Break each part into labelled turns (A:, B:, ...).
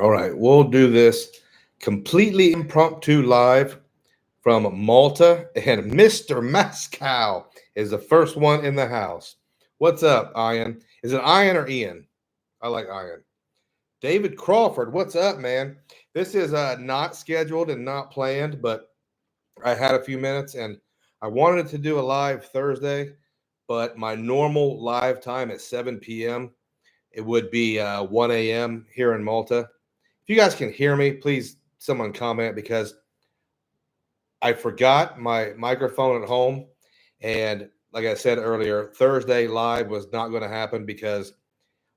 A: All right, we'll do this completely impromptu live from Malta, and Mr. Mascow is the first one in the house. What's up, Ian? Is it Ian or Ian? I like Ian. David Crawford, what's up, man? This is not scheduled and not planned, but I had a few minutes and I wanted to do a live Thursday, but my normal live time at 7 p.m. It would be 1 a.m. here in Malta. If you guys can hear me, please someone comment because I forgot my microphone at home. And like I said earlier, Thursday live was not going to happen because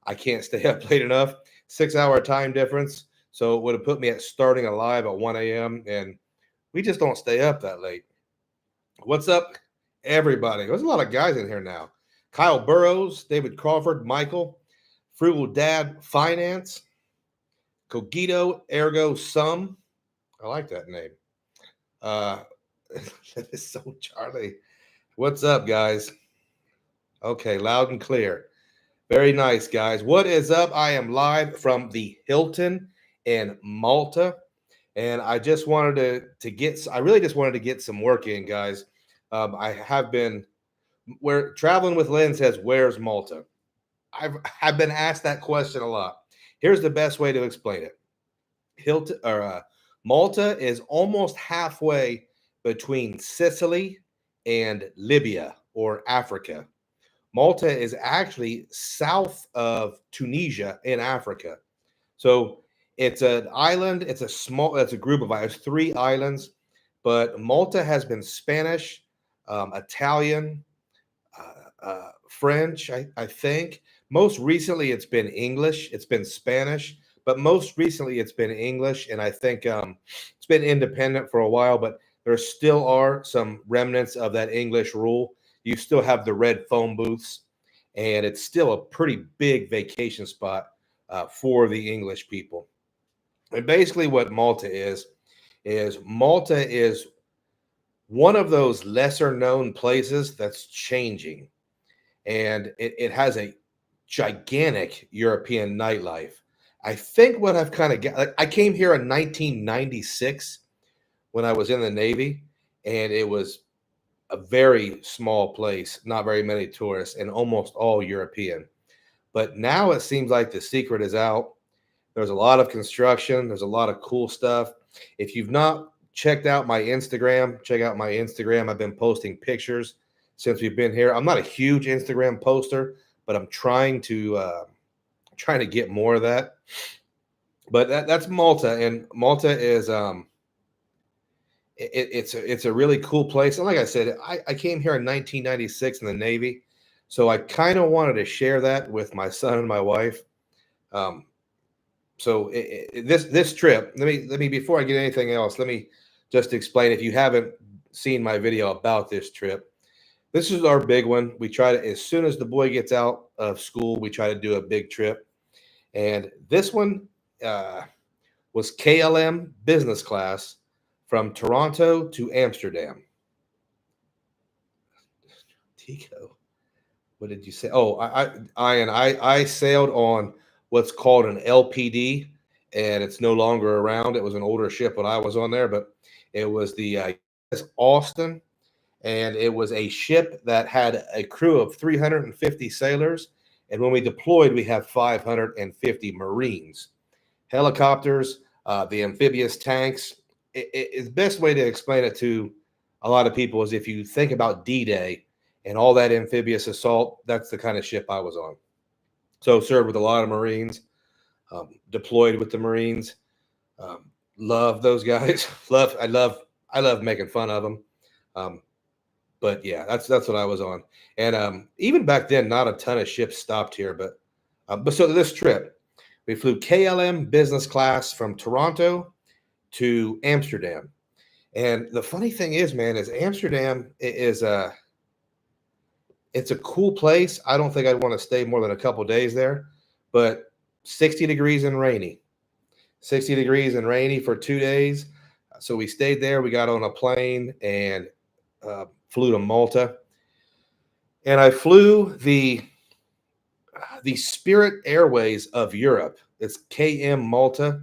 A: I can't stay up late enough. 6 hour time difference. So it would have put me at starting a live at 1 a.m. And we just don't stay up that late. What's up, everybody? There's a lot of guys in here now. Kyle Burrows, David Crawford, Michael, Frugal Dad Finance, Cogito Ergo Sum. I like that name. That is so Charlie. What's up, guys? Okay, loud and clear. Very nice, guys. What is up? I am live from the Hilton in Malta, and I just wanted to get. I really just wanted to get some work in, guys. I have been. Where traveling with Lynn says, "Where's Malta?" I've been asked that question a lot. Here's the best way to explain it. Hilton or Malta is almost halfway between Sicily and Libya or Africa. Malta is actually south of Tunisia in Africa. So it's an island. It's a group of islands, three islands, but Malta has been Spanish, Italian, French, I think. Most recently, it's been English. It's been Spanish, but most recently, it's been English. And I think it's been independent for a while, but there still are some remnants of that English rule. You still have the red phone booths, and it's still a pretty big vacation spot for the English people. And basically, what Malta is Malta is one of those lesser known places that's changing, and it has a gigantic European nightlife. I think what I've kind of got, like, I came here in 1996 when I was in the Navy, and it was a very small place, not very many tourists, and almost all European. But now it seems like the secret is out. There's a lot of construction, there's a lot of cool stuff. If you've not checked out my Instagram, check out my Instagram. I've been posting pictures since we've been here. I'm not a huge Instagram poster, but I'm trying to get more of that. But that's Malta, and Malta is it's a really cool place. And like I said, I came here in 1996 in the Navy, so I kind of wanted to share that with my son and my wife. Um, so this trip, let me before I get anything else, let me just explain. If you haven't seen my video about this trip, this is our big one. We try to, as soon as the boy gets out of school, we try to do a big trip. And this one uh, was KLM business class from Toronto to Amsterdam. Tico, what did you say? Oh, I sailed on what's called an LPD, and it's no longer around. It was an older ship when I was on there, but it was the Austin, and it was a ship that had a crew of 350 sailors. And when we deployed, we had 550 Marines, helicopters, the amphibious tanks. The best way to explain it to a lot of people is if you think about D-Day and all that amphibious assault, that's the kind of ship I was on. So served with a lot of Marines, deployed with the Marines. Love those guys. I love making fun of them. Um, but yeah, that's what I was on. And even back then, not a ton of ships stopped here. But so this trip, we flew KLM business class from Toronto to Amsterdam. And the funny thing is, man, is Amsterdam is it's a cool place. I don't think I'd want to stay more than a couple days there, but 60 degrees and rainy. 60 degrees and rainy for 2 days. So we stayed there. We got on a plane and flew to Malta. And I flew the Spirit Airways of Europe. It's KM Malta.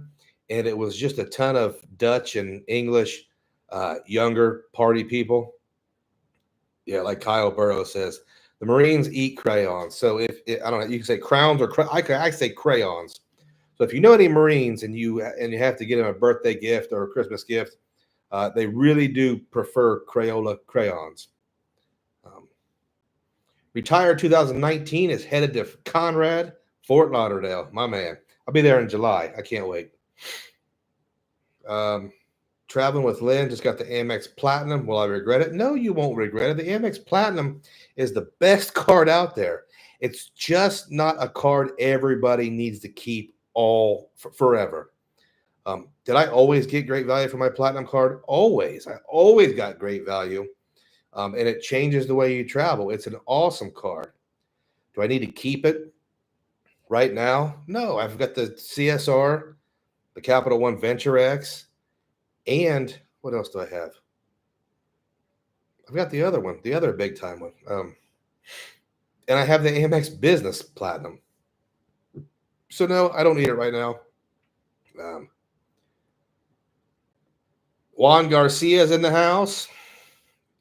A: and it was just a ton of Dutch and English, younger party people. Yeah, like Kyle Burrows says, the Marines eat crayons. So I don't know, you can say crowns or I say crayons. So if you know any Marines and you have to get them a birthday gift or a Christmas gift, they really do prefer Crayola crayons. Retired 2019 is headed to Conrad, Fort Lauderdale. My man, I'll be there in July. I can't wait. Traveling with Lynn, just got the Amex Platinum. Will I regret it? No, you won't regret it. The Amex Platinum is the best card out there. It's just not a card everybody needs to keep forever. Did I always get great value for my Platinum card? Always. I always got great value. And it changes the way you travel. It's an awesome card. Do I need to keep it right now? No, I've got the CSR, the Capital One Venture X, and what else do I have? I've got the other one, the other big time one. And I have the Amex Business Platinum. So no, I don't need it right now. Juan Garcia is in the house.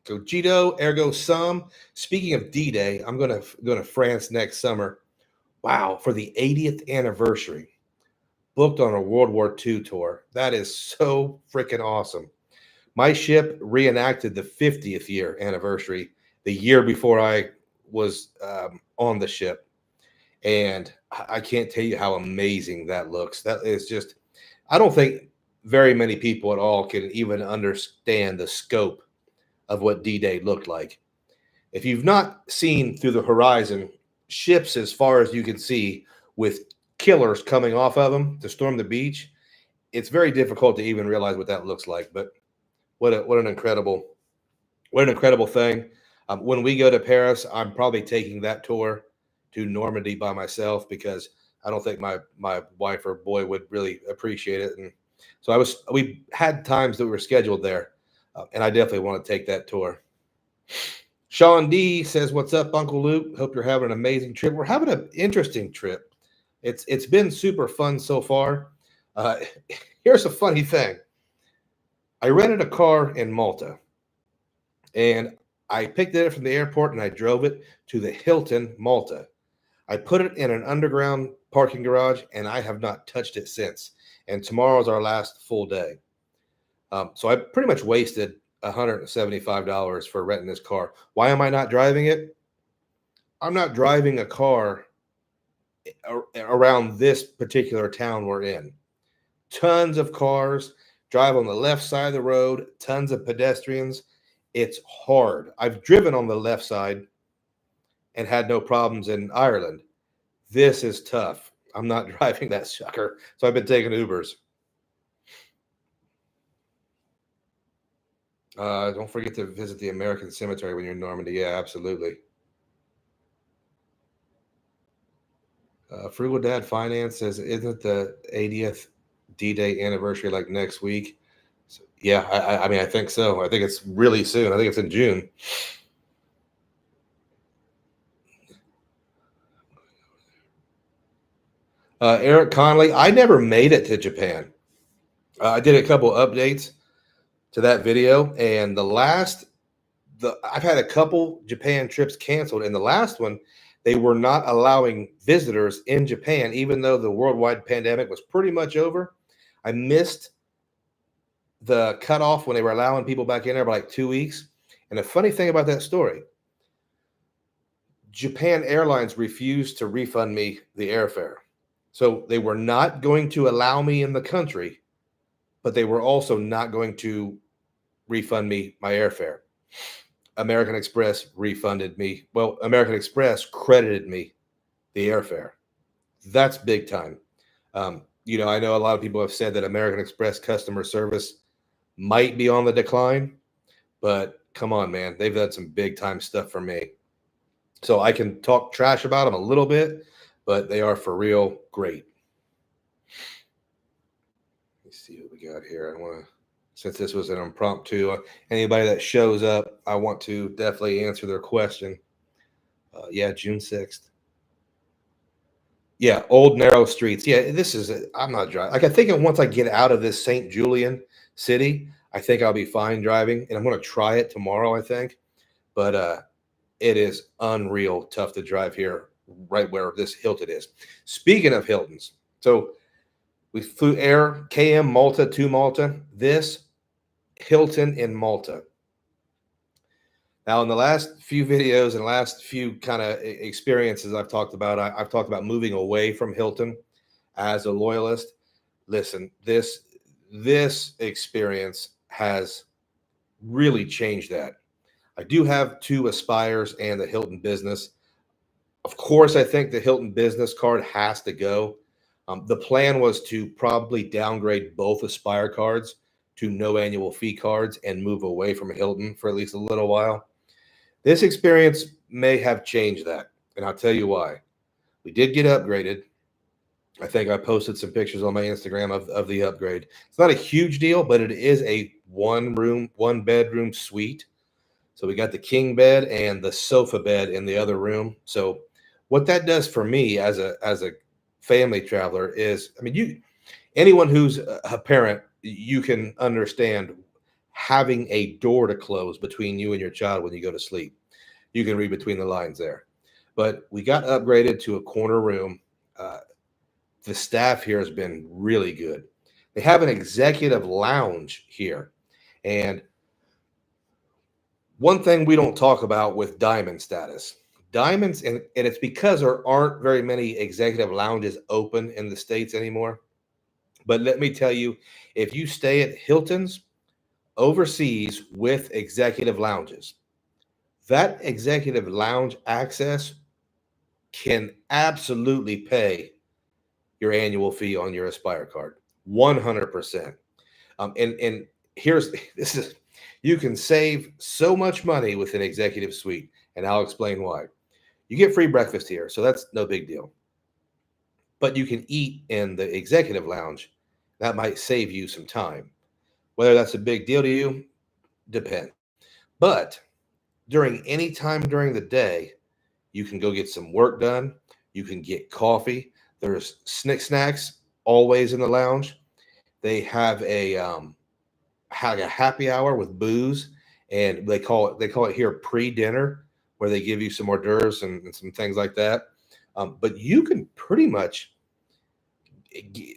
A: Cogito, ergo sum. Speaking of D-Day, I'm going to go to France next summer. Wow, for the 80th anniversary. Booked on a World War II tour. That is so freaking awesome. My ship reenacted the 50th year anniversary the year before I was on the ship. And I can't tell you how amazing that looks. That is just, I don't think very many people at all can even understand the scope of what D-Day looked like. If you've not seen through the horizon ships as far as you can see with killers coming off of them to storm the beach, it's very difficult to even realize what that looks like. But what an incredible thing. When we go to Paris, I'm probably taking that tour to Normandy by myself because I don't think my wife or boy would really appreciate it. And so we had times that we were scheduled there, and I definitely want to take that tour. Sean D says, "What's up, Uncle Luke? Hope you're having an amazing trip. We're having an interesting trip. It's been super fun so far. Here's a funny thing. I rented a car in Malta, and I picked it up from the airport and I drove it to the Hilton, Malta. I put it in an underground parking garage, and I have not touched it since. And tomorrow's our last full day. So I pretty much wasted $175 for renting this car. Why am I not driving it? I'm not driving a car around this particular town we're in. Tons of cars drive on the left side of the road, tons of pedestrians. It's hard. I've driven on the left side and had no problems in Ireland. This is tough. I'm not driving that sucker. So I've been taking Ubers. Don't forget to visit the American Cemetery when you're in Normandy. Yeah, absolutely. Frugal Dad Finance says, isn't the 80th D-Day anniversary like next week? So, yeah, I mean, I think so. I think it's really soon. I think it's in June. Eric Conley, I never made it to Japan. I did a couple updates to that video, and I've had a couple Japan trips canceled, and the last one, they were not allowing visitors in Japan, even though the worldwide pandemic was pretty much over. I missed the cutoff when they were allowing people back in there by like 2 weeks. And the funny thing about that story, Japan Airlines refused to refund me the airfare. So they were not going to allow me in the country, but they were also not going to refund me my airfare. American Express refunded me. Well, American Express credited me the airfare. That's big time. I know a lot of people have said that American Express customer service might be on the decline, but come on, man. They've done some big time stuff for me. So I can talk trash about them a little bit, but they are for real great. Let's see what we got here. Since this was an impromptu, anybody that shows up, I want to definitely answer their question. Yeah, June 6th. Yeah, old narrow streets. Yeah, this is I'm not driving. Like I think once I get out of this St. Julian city, I think I'll be fine driving, and I'm going to try it tomorrow. I think, but it is unreal tough to drive here, right where this Hilton is. Speaking of Hiltons, so we flew Air KM Malta to Malta. This Hilton in Malta. Now, in the last few videos and last few kind of experiences I've talked about moving away from Hilton as a loyalist. Listen, this experience has really changed that. I do have two Aspires and the Hilton Business. Of course, I think the Hilton Business card has to go. The plan was to probably downgrade both Aspire cards to no annual fee cards and move away from Hilton for at least a little while. This experience may have changed that, and I'll tell you why. We did get upgraded. I think I posted some pictures on my Instagram of the upgrade. It's not a huge deal, but it is a one room, one bedroom suite. So we got the king bed and the sofa bed in the other room. So what that does for me as a family traveler is, I mean, anyone who's a parent, you can understand having a door to close between you and your child when you go to sleep. You can read between the lines there. But we got upgraded to a corner room. The staff here has been really good. They have an executive lounge here. And one thing we don't talk about with diamond status, diamonds, and it's because there aren't very many executive lounges open in the States anymore. But let me tell you, if you stay at Hilton's overseas with executive lounges, that executive lounge access can absolutely pay your annual fee on your Aspire card. 100%. And here's this is you can save so much money with an executive suite, and I'll explain why. You get free breakfast here, so that's no big deal. But you can eat in the executive lounge. That might save you some time. Whether that's a big deal to you depends. But during any time during the day, you can go get some work done. You can get coffee. There's snacks always in the lounge. They have a happy hour with booze, and they call it here pre-dinner, where they give you some hors d'oeuvres and some things like that. But you can pretty much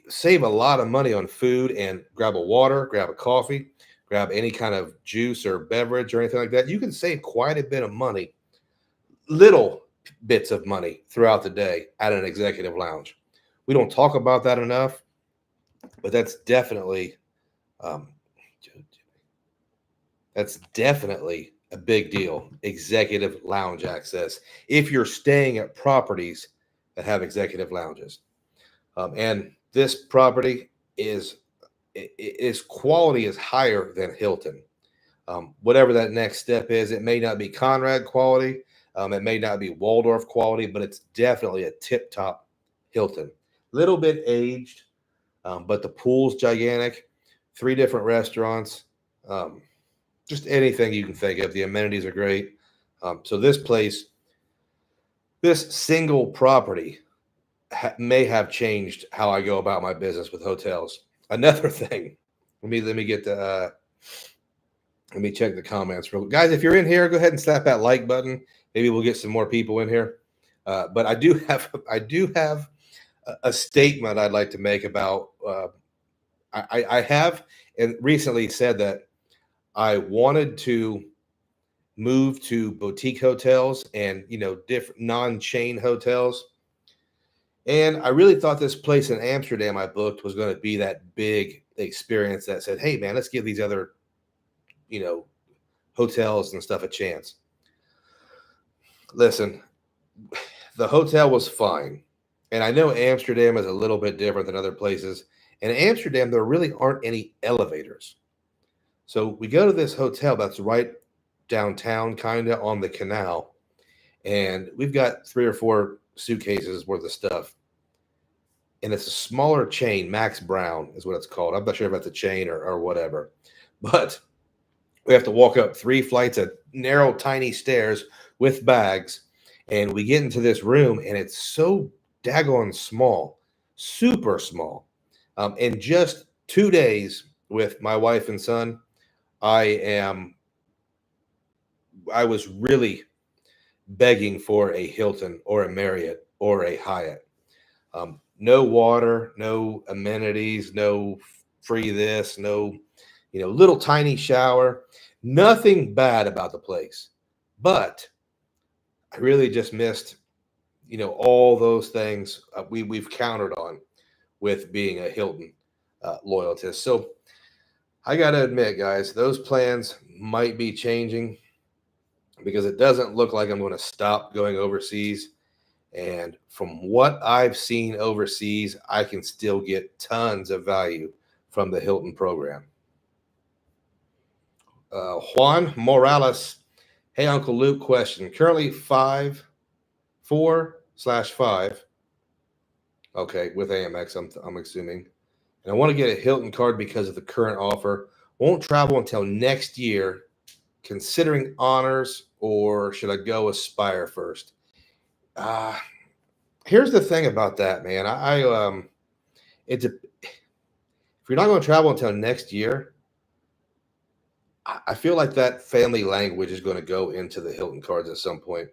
A: save a lot of money on food and grab a water, grab a coffee, grab any kind of juice or beverage or anything like that. You can save quite a bit of money, little bits of money throughout the day at an executive lounge. We don't talk about that enough, but um, that's definitely a big deal. Executive lounge access if you're staying at properties that have executive lounges. And this property is its quality is higher than Hilton. Whatever that next step is, it may not be Conrad quality, it may not be Waldorf quality, but it's definitely a tip top Hilton. Little bit aged, but the pool's gigantic. Three different restaurants. Just anything you can think of. The amenities are great. So this single property may have changed how I go about my business with hotels. Another thing, let me get the let me check the comments, guys. If you're in here, go ahead and slap that like button. Maybe we'll get some more people in here. But I do have a statement I'd like to make about. I have and recently said that I wanted to move to boutique hotels and different non-chain hotels. And I really thought this place in Amsterdam I booked was going to be that big experience that said, "Hey man, let's give these other, you know, hotels and stuff a chance." Listen, the hotel was fine. And I know Amsterdam is a little bit different than other places. In Amsterdam, there really aren't any elevators. So we go to this hotel that's right downtown, kind of on the canal, and we've got three or four suitcases worth of stuff. And it's a smaller chain. Max Brown is what it's called. I'm not sure if that's a chain or whatever, but we have to walk up three flights of narrow, tiny stairs with bags, and we get into this room, and it's so daggone small, super small. In just 2 days with my wife and son, I was really begging for a Hilton or a Marriott or a Hyatt. No water, no amenities, no free this, no, little tiny shower. Nothing bad about the place, but I really just missed, all those things we've counted on with being a Hilton loyalist. So I got to admit, guys, those plans might be changing because it doesn't look like I'm going to stop going overseas. And from what I've seen overseas, I can still get tons of value from the Hilton program. Juan Morales, hey, Uncle Luke, question. Currently 4/5. Okay, with Amex, I'm assuming. And I want to get a Hilton card because of the current offer. Won't travel until next year. Considering honors, or should I go Aspire first? Here's the thing about that, man. It's if you're not going to travel until next year, I feel like that family language is going to go into the Hilton cards at some point.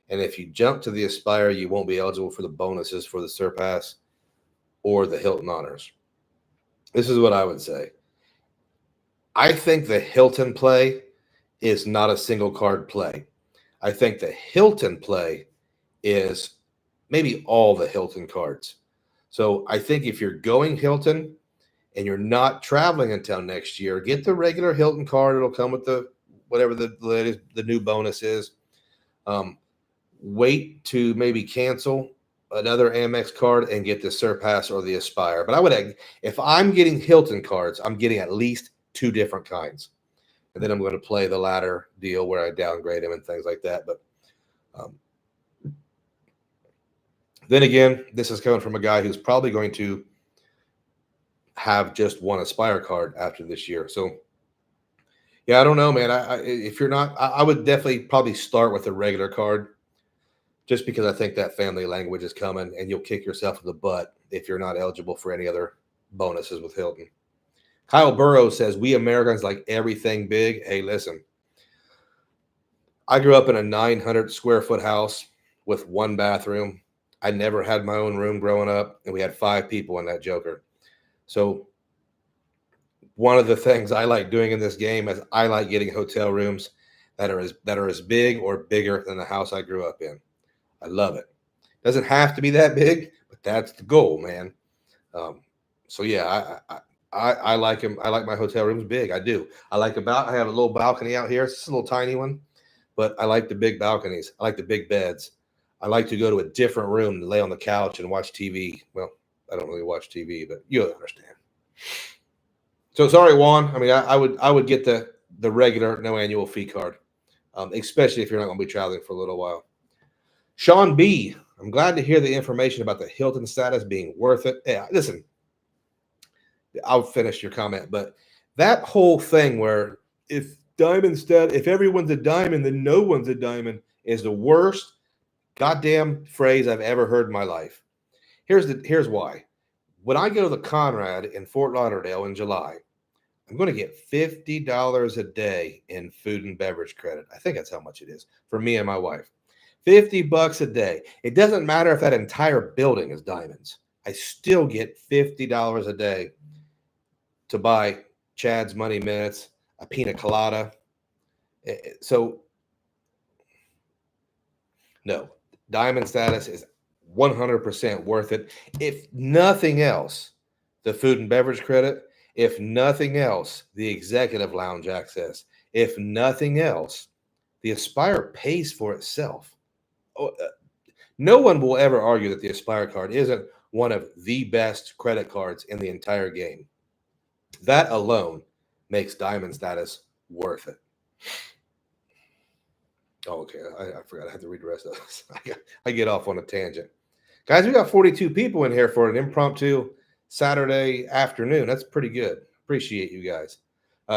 A: And if you jump to the Aspire, you won't be eligible for the bonuses for the Surpass or the Hilton honors. This is what I would say. I think the Hilton play is not a single card play. I think the Hilton play is maybe all the Hilton cards. So I think if you're going Hilton and you're not traveling until next year, get the regular Hilton card. It'll come with the whatever the new bonus is. Wait to maybe cancel another Amex card and get the Surpass or the Aspire. But if I'm getting Hilton cards, I'm getting at least 2 different kinds. And then I'm going to play the latter deal where I downgrade them and things like that. But then again, this is coming from a guy who's probably going to have just one Aspire card after this year. So, yeah, I don't know, man. If you're not, I would definitely probably start with a regular card just because I think that family language is coming and you'll kick yourself in the butt if you're not eligible for any other bonuses with Hilton. Kyle Burrows says, we Americans like everything big. Hey, listen, I grew up in a 900 square foot house with 1 bathroom. I never had my own room growing up, and we had 5 people in that joker. So one of the things I like doing in this game is I like getting hotel rooms that are as big or bigger than the house I grew up in. I love it. Doesn't have to be that big, but that's the goal, man. So yeah, I like him. I like my hotel rooms big. I do. I have a little balcony out here. It's just a little tiny one, but I like the big balconies. I like the big beds. I like to go to a different room and lay on the couch and watch TV. Well, I don't really watch TV, but you'll understand. So sorry, Juan. I mean, I would get the regular no annual fee card, especially if you're not going to be traveling for a little while. Sean B, I'm glad to hear the information about the Hilton status being worth it. Yeah, listen, I'll finish your comment, but that whole thing where if everyone's a diamond, then no one's a diamond is the worst goddamn phrase I've ever heard in my life. Here's why. When I go to the Conrad in Fort Lauderdale in July, I'm going to get $50 a day in food and beverage credit. I think that's how much it is for me and my wife. $50 a day. It doesn't matter if that entire building is diamonds. I still get $50 a day to buy Chad's Money Minutes, a pina colada. So, no, diamond status is 100% worth it. If nothing else, the food and beverage credit. If nothing else, the executive lounge access. If nothing else, the Aspire pays for itself. No one will ever argue that the Aspire card isn't one of the best credit cards in the entire game. That alone makes diamond status worth it. Oh, okay. I forgot I had to read the rest of this. I get off on a tangent. Guys, we got 42 people in here for an impromptu Saturday afternoon. That's pretty good. Appreciate you guys.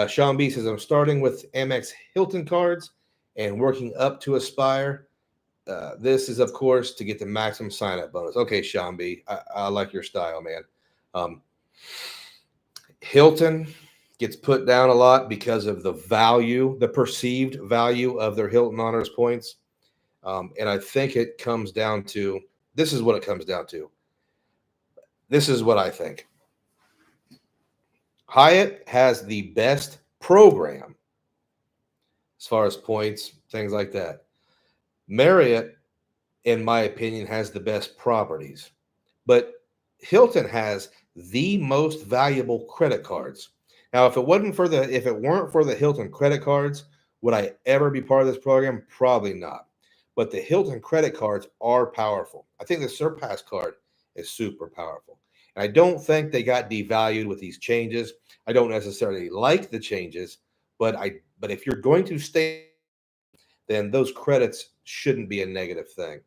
A: Sean B says, I'm starting with Amex Hilton cards and working up to Aspire. This is, of course, to get the maximum sign-up bonus. Okay, Sean B, I like your style, man. Um, Hilton gets put down a lot because of the value, the perceived value of their Hilton Honors points. And I think it comes down to this is what it comes down to. This is what I think. Hyatt has the best program as far as points, things like that. Marriott, in my opinion, has the best properties. But Hilton has the most valuable credit cards. Now, if it weren't for the Hilton credit cards, would I ever be part of this program? Probably not. But the Hilton credit cards are powerful. I think the Surpass card is super powerful. And I don't think they got devalued with these changes. I don't necessarily like the changes, but if you're going to stay, then those credits shouldn't be a negative thing.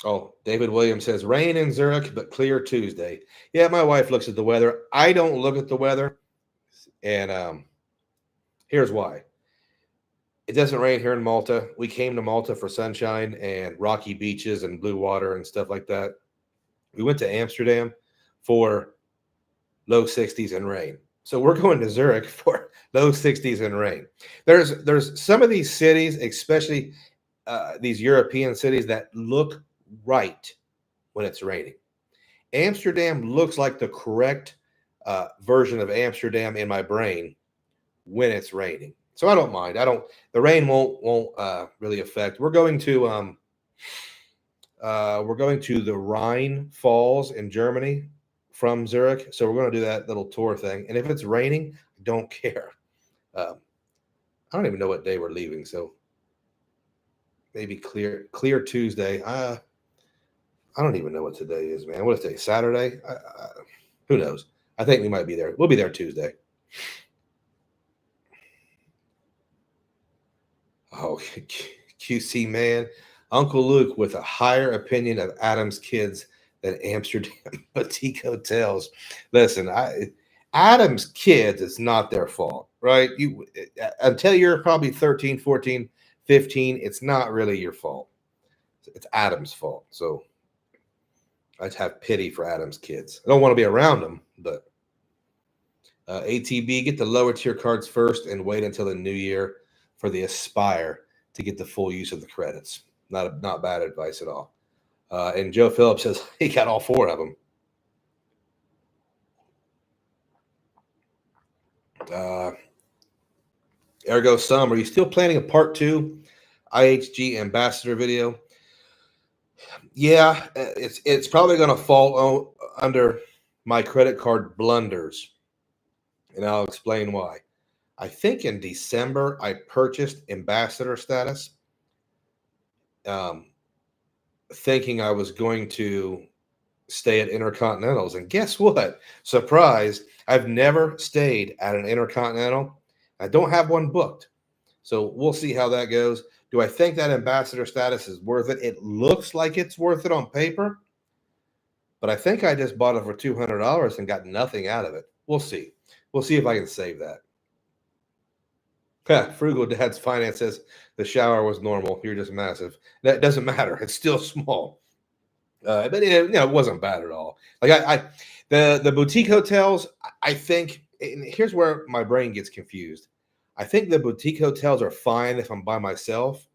A: Oh, David Williams says rain in Zurich, but clear Tuesday. Yeah, my wife looks at the weather. I don't look at the weather, and here's why. It doesn't rain here in Malta. We came to Malta for sunshine and rocky beaches and blue water and stuff like that. We went to Amsterdam for low 60s and rain. So we're going to Zurich for low 60s and rain. There's some of these cities, especially these European cities, that look right when it's raining. Amsterdam looks like the correct version of Amsterdam in my brain when it's raining. So I don't mind. The rain won't really affect. We're going to the Rhine Falls in Germany from Zurich. So we're going to do that little tour thing. And if it's raining, I don't care. I don't even know what day we're leaving. So maybe clear Tuesday. I don't even know what today is, man. What is today? Saturday? Who knows? I think we might be there. We'll be there Tuesday. Oh, QC man. Uncle Luke with a higher opinion of Adam's kids than Amsterdam boutique hotels. Listen, Adam's kids, it's not their fault, right? Until you're probably 13, 14, 15, it's not really your fault. It's Adam's fault. So I'd have pity for Adam's kids. I don't want to be around them, but ATB, get the lower tier cards first and wait until the new year for the Aspire to get the full use of the credits. Not bad advice at all. And Joe Phillips says he got all four of them. Ergo Sum, are you still planning a part 2 IHG ambassador video? Yeah, it's probably going to fall under my credit card blunders, and I'll explain why. I think in December I purchased ambassador status, thinking I was going to stay at Intercontinentals, and guess what? Surprise! I've never stayed at an Intercontinental. I don't have one booked, so we'll see how that goes. Do I think that ambassador status is worth it? It looks like it's worth it on paper, but I think I just bought it for $200 and got nothing out of it. We'll see. We'll see if I can save that. Frugal Dad's Finance says the shower was normal. You're just massive. That doesn't matter. It's still small. But it wasn't bad at all. Like the boutique hotels, I think, and here's where my brain gets confused. I think the boutique hotels are fine if I'm by myself.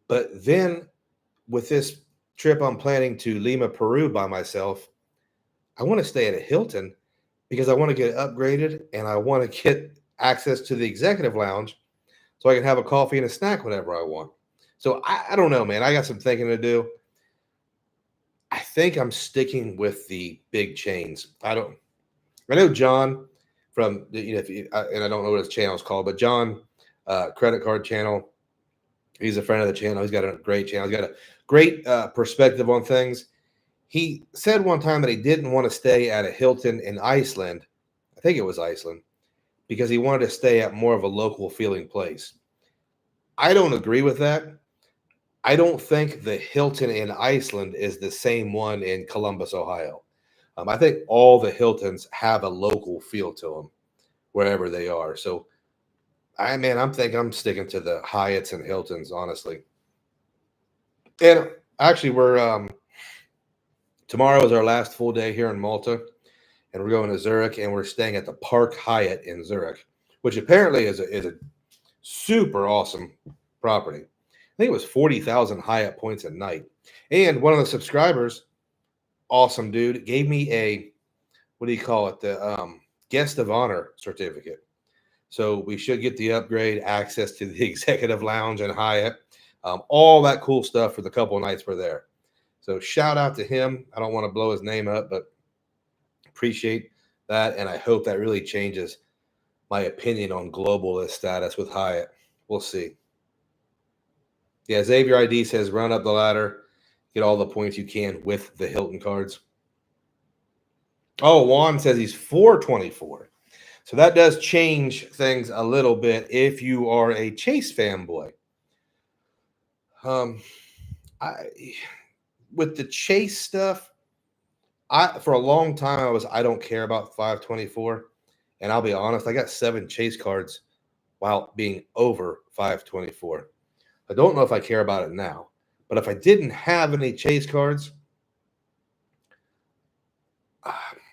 A: But then with this trip I'm planning to Lima, Peru by myself, I want to stay at a Hilton because I want to get upgraded and I want to get access to the executive lounge so I can have a coffee and a snack whenever I want. So I don't know, man. I got some thinking to do. I think I'm sticking with the big chains. I know John from and I don't know what his channel is called, but John, credit card channel. He's a friend of the channel. He's got a great channel. He's got a great perspective on things. He said one time that he didn't want to stay at a Hilton in Iceland. I think it was Iceland, because he wanted to stay at more of a local feeling place. I don't agree with that. I don't think the Hilton in Iceland is the same one in Columbus, Ohio. I think all the Hiltons have a local feel to them wherever they are. So I'm thinking I'm sticking to the Hyatts and Hiltons, honestly. And actually, we're tomorrow is our last full day here in Malta, and we're going to Zurich, and we're staying at the Park Hyatt in Zurich, which apparently is a super awesome property. I think it was 40,000 Hyatt points a night. And one of the subscribers, awesome dude, gave me a, what do you call it? The guest of honor certificate. So we should get the upgrade, access to the executive lounge and Hyatt, all that cool stuff for the couple of nights we're there. So shout out to him. I don't want to blow his name up, but appreciate that. And I hope that really changes my opinion on globalist status with Hyatt. We'll see. Yeah, Xavier ID says run up the ladder, get all the points you can with the Hilton cards. Oh, Juan says he's 424. So that does change things a little bit if you are a Chase fanboy. With the Chase stuff, for a long time I don't care about 524, and I'll be honest, I got 7 Chase cards while being over 524. I don't know if I care about it now, but if I didn't have any Chase cards,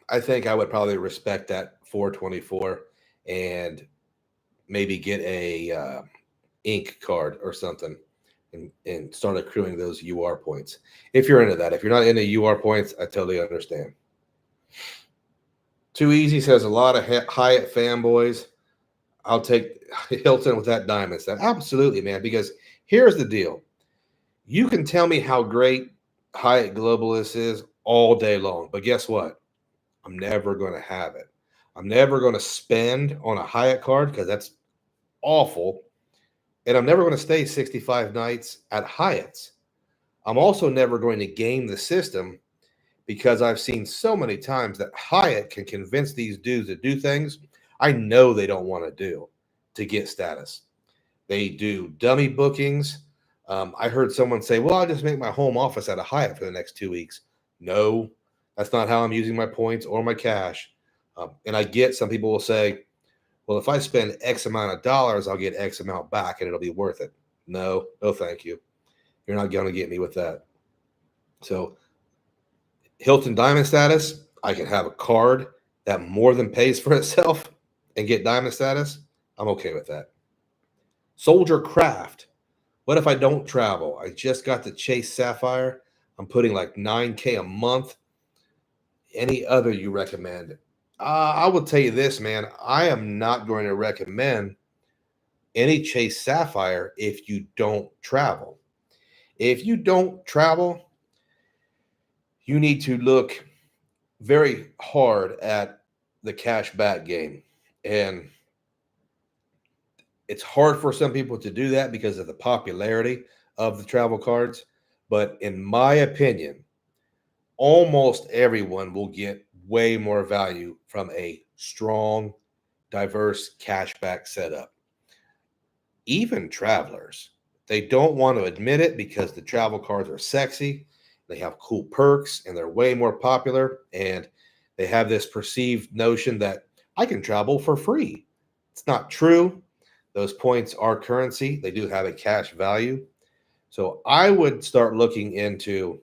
A: I think I would probably respect that 424 and maybe get a ink card or something and start accruing those UR points. If you're into that. If you're not into UR points, I totally understand. Too Easy says a lot of Hyatt fanboys. I'll take Hilton with that diamond set. Absolutely, man, because here's the deal. You can tell me how great Hyatt Globalist is all day long, but guess what? I'm never going to have it. I'm never going to spend on a Hyatt card because that's awful. And I'm never going to stay 65 nights at Hyatt's. I'm also never going to game the system because I've seen so many times that Hyatt can convince these dudes to do things I know they don't want to do to get status. They do dummy bookings. I heard someone say, well, I'll just make my home office at a Hyatt for the next 2 weeks. No, that's not how I'm using my points or my cash. And I get some people will say, well, if I spend X amount of dollars, I'll get X amount back and it'll be worth it. No, thank you. You're not going to get me with that. So Hilton Diamond status, I can have a card that more than pays for itself and get diamond status. I'm okay with that. Soldier Craft. What if I don't travel? I just got the Chase Sapphire. I'm putting like $9K a month. Any other you recommend? I will tell you this, man. I am not going to recommend any Chase Sapphire if you don't travel. If you don't travel, you need to look very hard at the cash back game. And it's hard for some people to do that because of the popularity of the travel cards. But in my opinion, almost everyone will get way more value from a strong, diverse cashback setup. Even travelers, they don't want to admit it because the travel cards are sexy, they have cool perks, and they're way more popular. And they have this perceived notion that I can travel for free. It's not true. Those points are currency. They do have a cash value. So I would start looking into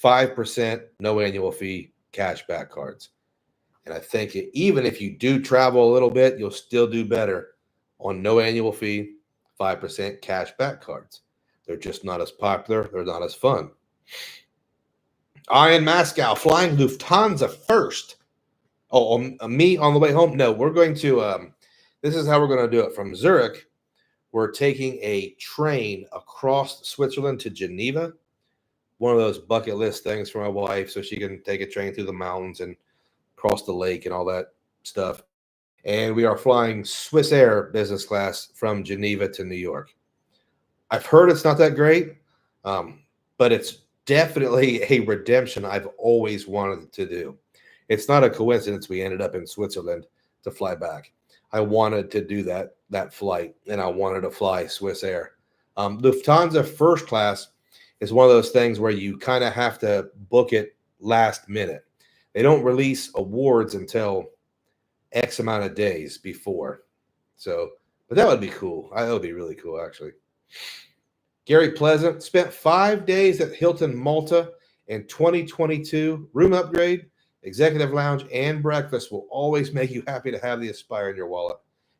A: 5% no annual fee cashback cards. And I think even if you do travel a little bit, you'll still do better on no annual fee, 5% cashback cards. They're just not as popular. They're not as fun. Ian Moscow flying Lufthansa first. Oh, me on the way home? No, we're going to, this is how we're going to do it. From Zurich, we're taking a train across Switzerland to Geneva. One of those bucket list things for my wife so she can take a train through the mountains and cross the lake and all that stuff. And we are flying Swiss Air business class from Geneva to New York. I've heard it's not that great, but it's definitely a redemption I've always wanted to do. It's not a coincidence we ended up in Switzerland to fly back. I wanted to do that flight, and I wanted to fly Swiss Air. Lufthansa first class is one of those things where you kind of have to book it last minute. They don't release awards until X amount of days before. So But that would be cool. That would be really cool, actually. Gary Pleasant spent 5 days at Hilton Malta in 2022. Room upgrade, executive lounge, and breakfast will always make you happy to have the Aspire in your wallet.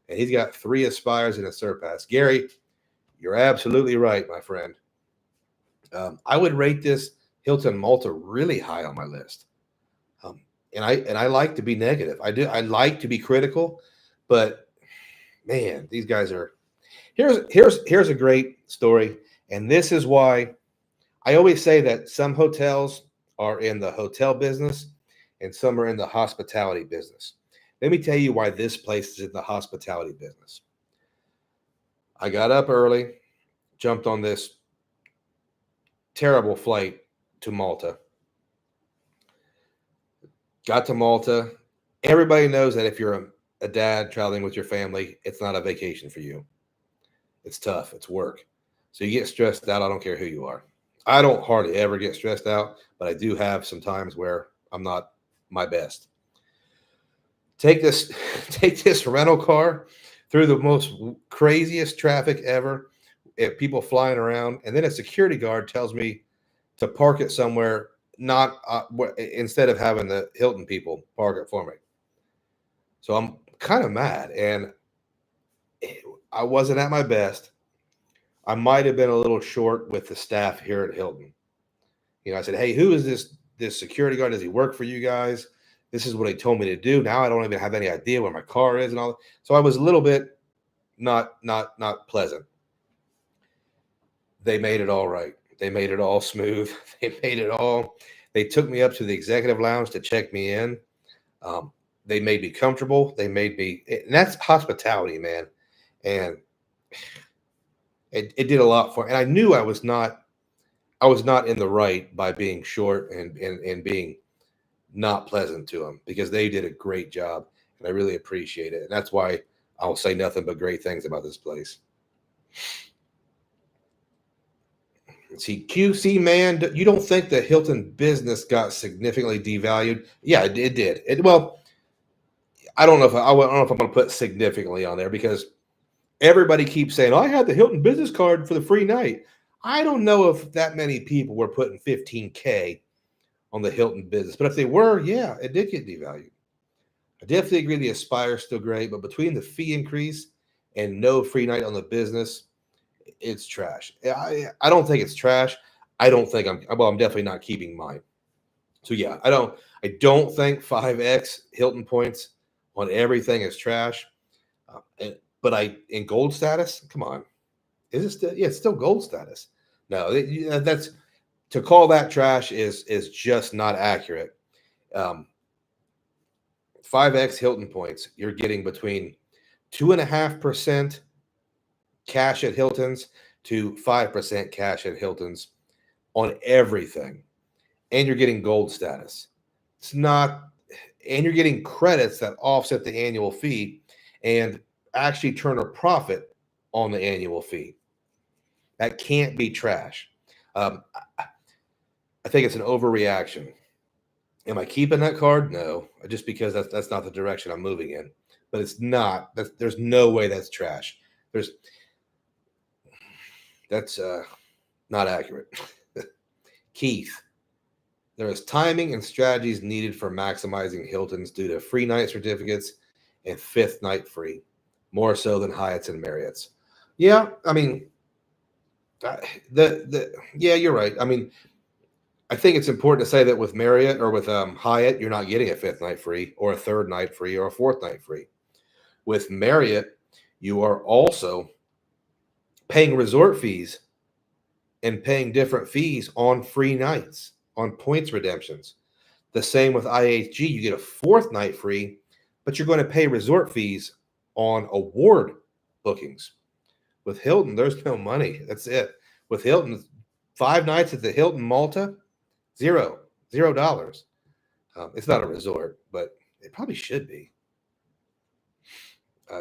A: And he's got 3 Aspires and a Surpass. Gary, you're absolutely right, my friend. I would rate this Hilton Malta really high on my list. And I like to be negative. I do. I like to be critical, but man, these guys are. Here's a great story, and this is why I always say that some hotels are in the hotel business and some are in the hospitality business. Let me tell you why this place is in the hospitality business. I got up early, jumped on this terrible flight to Malta. Got to Malta. Everybody knows that if you're a dad traveling with your family, it's not a vacation for you. It's tough. It's work. So you get stressed out. I don't care who you are. I don't hardly ever get stressed out, but I do have some times where I'm not my best. Take this rental car through the most craziest traffic ever, people flying around, and then a security guard tells me to park it somewhere, not instead of having the Hilton people park it for me. So I'm kind of mad, and I wasn't at my best. I might have been a little short with the staff here at Hilton. I said, "Hey, who is this security guard? Does he work for you guys? This is what he told me to do. Now I don't even have any idea where my car is and all." So I was a little bit not pleasant. They made it all right. They made it all smooth. They took me up to the executive lounge to check me in. They made me comfortable. And that's hospitality, man. And it did a lot for, and I knew I was not in the right by being short and being not pleasant to them, because they did a great job and I really appreciate it. And that's why I'll say nothing but great things about this place. See, QC man, you don't think the Hilton business got significantly devalued? Yeah, it did. Well, I don't know if I'm going to put significantly on there, because everybody keeps saying, "I had the Hilton business card for the free night." I don't know if that many people were putting $15K on the Hilton business, but if they were, yeah, it did get devalued. I definitely agree the Aspire is still great, but between the fee increase and no free night on the business, it's trash. I don't think it's trash. I don't think I'm definitely not keeping mine. So yeah, I don't think 5X Hilton points on everything is trash. But in gold status, come on. Is it still? Yeah, it's still gold status. No, that's to call that trash is just not accurate. 5X Hilton points, you're getting between 2.5% cash at Hilton's to 5% cash at Hilton's on everything, and you're getting gold status. It's not, and you're getting credits that offset the annual fee and actually turn a profit on the annual fee. That can't be trash. I think it's an overreaction. Am I keeping that card? No, just because that's not the direction I'm moving in. But it's not. There's no way that's trash. That's not accurate. Keith, there is timing and strategies needed for maximizing Hilton's due to free night certificates and fifth night free, more so than Hyatt's and Marriott's. Yeah, I mean, yeah, you're right. I mean, I think it's important to say that with Marriott or with Hyatt, you're not getting a fifth night free or a third night free or a fourth night free. With Marriott, you are also paying resort fees and paying different fees on free nights, on points redemptions. The same with IHG, you get a fourth night free, but you're going to pay resort fees on award bookings. With Hilton, there's no money. That's it. With Hilton, 5 nights at the Hilton Malta, $0. It's not a resort, but it probably should be.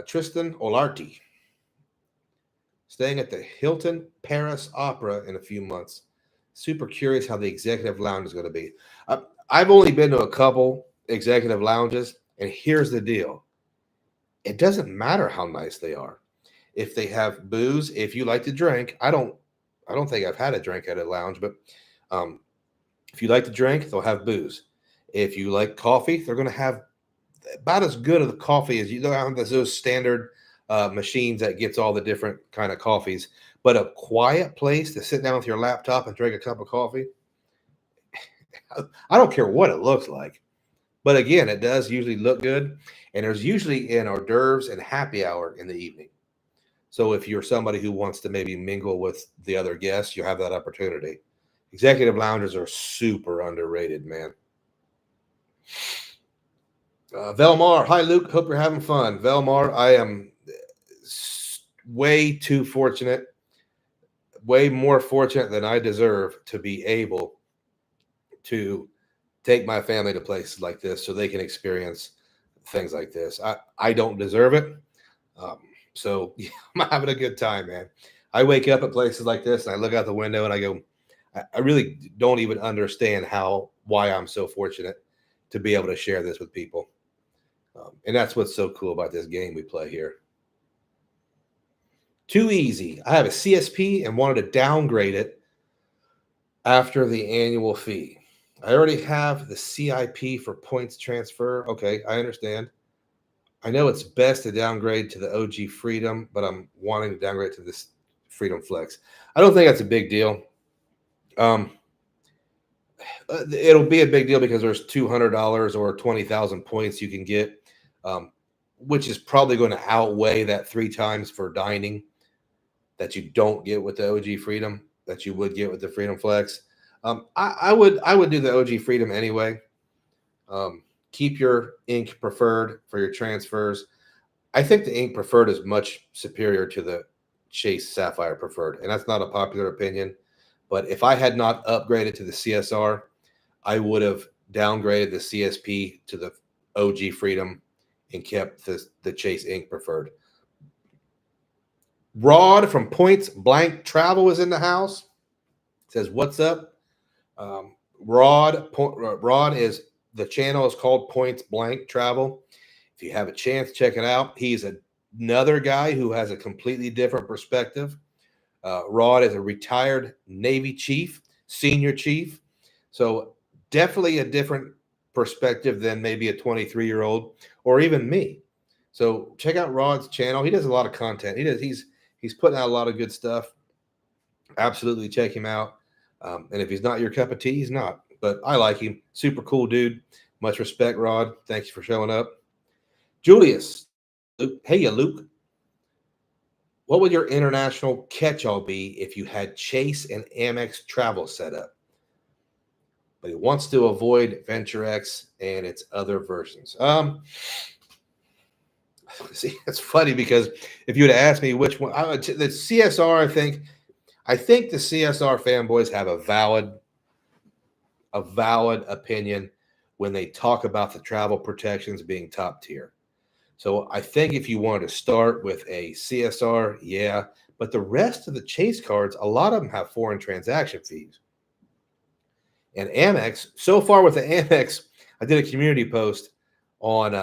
A: Tristan Olarty, staying at the Hilton Paris Opera in a few months. Super curious how the executive lounge is going to be. I've only been to a couple executive lounges, and here's the deal. It doesn't matter how nice they are. if they have booze, if you like to drink, I don't think I've had a drink at a lounge, but um, if you like to drink, they'll have booze. If you like coffee, they're going to have about as good of the coffee as you don't have those standard machines that gets all the different kind of coffees. But a quiet place to sit down with your laptop and drink a cup of coffee, I don't care what it looks like. But again, it does usually look good. And there's usually an hors d'oeuvres and happy hour in the evening. So if you're somebody who wants to maybe mingle with the other guests, you have that opportunity. Executive lounges are super underrated, man. Velmar, hi Luke. Hope you're having fun. Velmar, I am way too fortunate, way more fortunate than I deserve to be able to take my family to places like this so they can experience things like this. I don't deserve it. Um, so yeah, I'm having a good time, man. I wake up at places like this and I look out the window and I go, I really don't even understand why I'm so fortunate to be able to share this with people. And that's what's so cool about this game we play here. Too easy. I have a CSP and wanted to downgrade it after the annual fee. I already have the CIP for points transfer. Okay, I understand. I know it's best to downgrade to the OG Freedom, but I'm wanting to downgrade to this Freedom Flex. I don't think that's a big deal. It'll be a big deal because there's $200 or 20,000 points you can get, um, which is probably going to outweigh that 3 times for dining that you don't get with the OG Freedom that you would get with the Freedom Flex. I would do the OG Freedom anyway. Keep your ink preferred for your transfers. I think the ink preferred is much superior to the Chase Sapphire preferred, and that's not a popular opinion. But if I had not upgraded to the CSR, I would have downgraded the CSP to the OG Freedom and kept the Chase ink preferred. Rod from Points Blank Travel is in the house. Says, "What's up?" Rod is the channel is called Points Blank Travel. If you have a chance, check it out. He's another guy who has a completely different perspective. Rod is a retired Navy chief, senior chief. So definitely a different perspective than maybe a 23-year-old or even me. So check out Rod's channel. He does a lot of content. He's putting out a lot of good stuff. Absolutely check him out. And if he's not your cup of tea, he's not. But I like him. Super cool dude. Much respect, Rod. Thanks for showing up. Julius. Hey, Luke. What would your international catch-all be if you had Chase and Amex travel set up? But he wants to avoid Venture X and its other versions. See, it's funny because if you would have asked me which one, the CSR, I think the CSR fanboys have a valid opinion when they talk about the travel protections being top tier. So I think if you wanted to start with a CSR, yeah, but the rest of the Chase cards, a lot of them have foreign transaction fees. And Amex, so far with the Amex, I did a community post on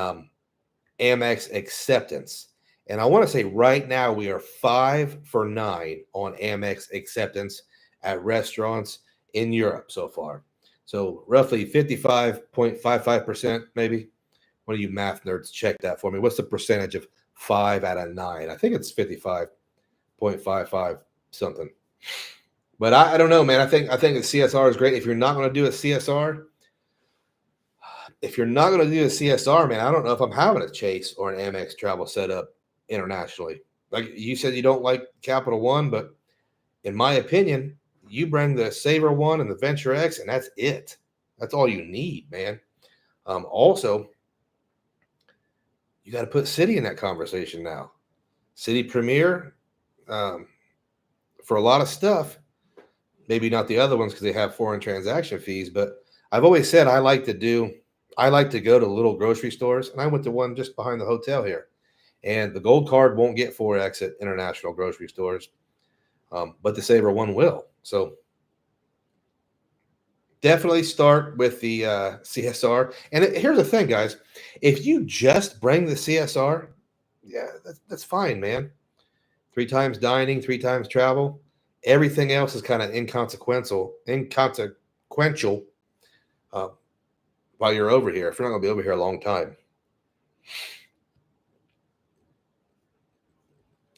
A: Amex acceptance. And I want to say right now we are 5 for 9 on Amex acceptance at restaurants in Europe so far. So roughly 55.55%, maybe. One of you math nerds, check that for me. What's the percentage of 5 out of 9? I think it's 55.55 something. But I don't know, man. I think the CSR is great. If you're not going to do a CSR, man, I don't know if I'm having a Chase or an Amex travel set up internationally. Like you said, you don't like Capital One, but in my opinion, you bring the Saver One and the Venture X, and that's it. That's all you need, man. Also, you got to put City in that conversation now. City Premier, for a lot of stuff, maybe not the other ones because they have foreign transaction fees, but I've always said I like to go to little grocery stores, and I went to one just behind the hotel here. And the gold card won't get 4X at international grocery stores, but the Saver One will. So definitely start with the CSR. And here's the thing, guys. If you just bring the CSR, yeah, that's fine, man. 3 times dining, 3 times travel. Everything else is kind of inconsequential uh, while you're over here. If you're not going to be over here a long time.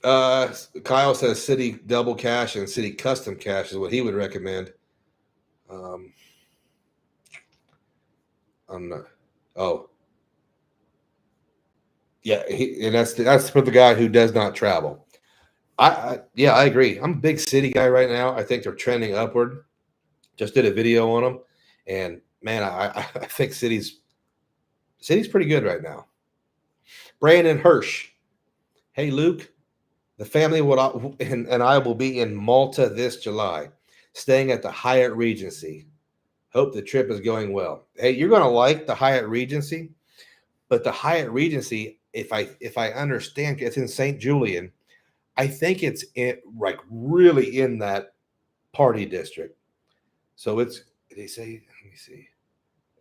A: Kyle says city double cash and city custom cash is what he would recommend. I'm not. Oh, yeah, and that's for the guy who does not travel. Yeah, I agree. I'm a big city guy right now. I think they're trending upward. Just did a video on them, and man, I think city's pretty good right now. Brandon Hirsch. Hey, Luke, the family and I will be in Malta this July, staying at the Hyatt Regency. Hope the trip is going well. Hey, you're going to like the Hyatt Regency, but the Hyatt Regency, if I understand, it's in St. Julian. I think it's like really in that party district. So they say, let me see.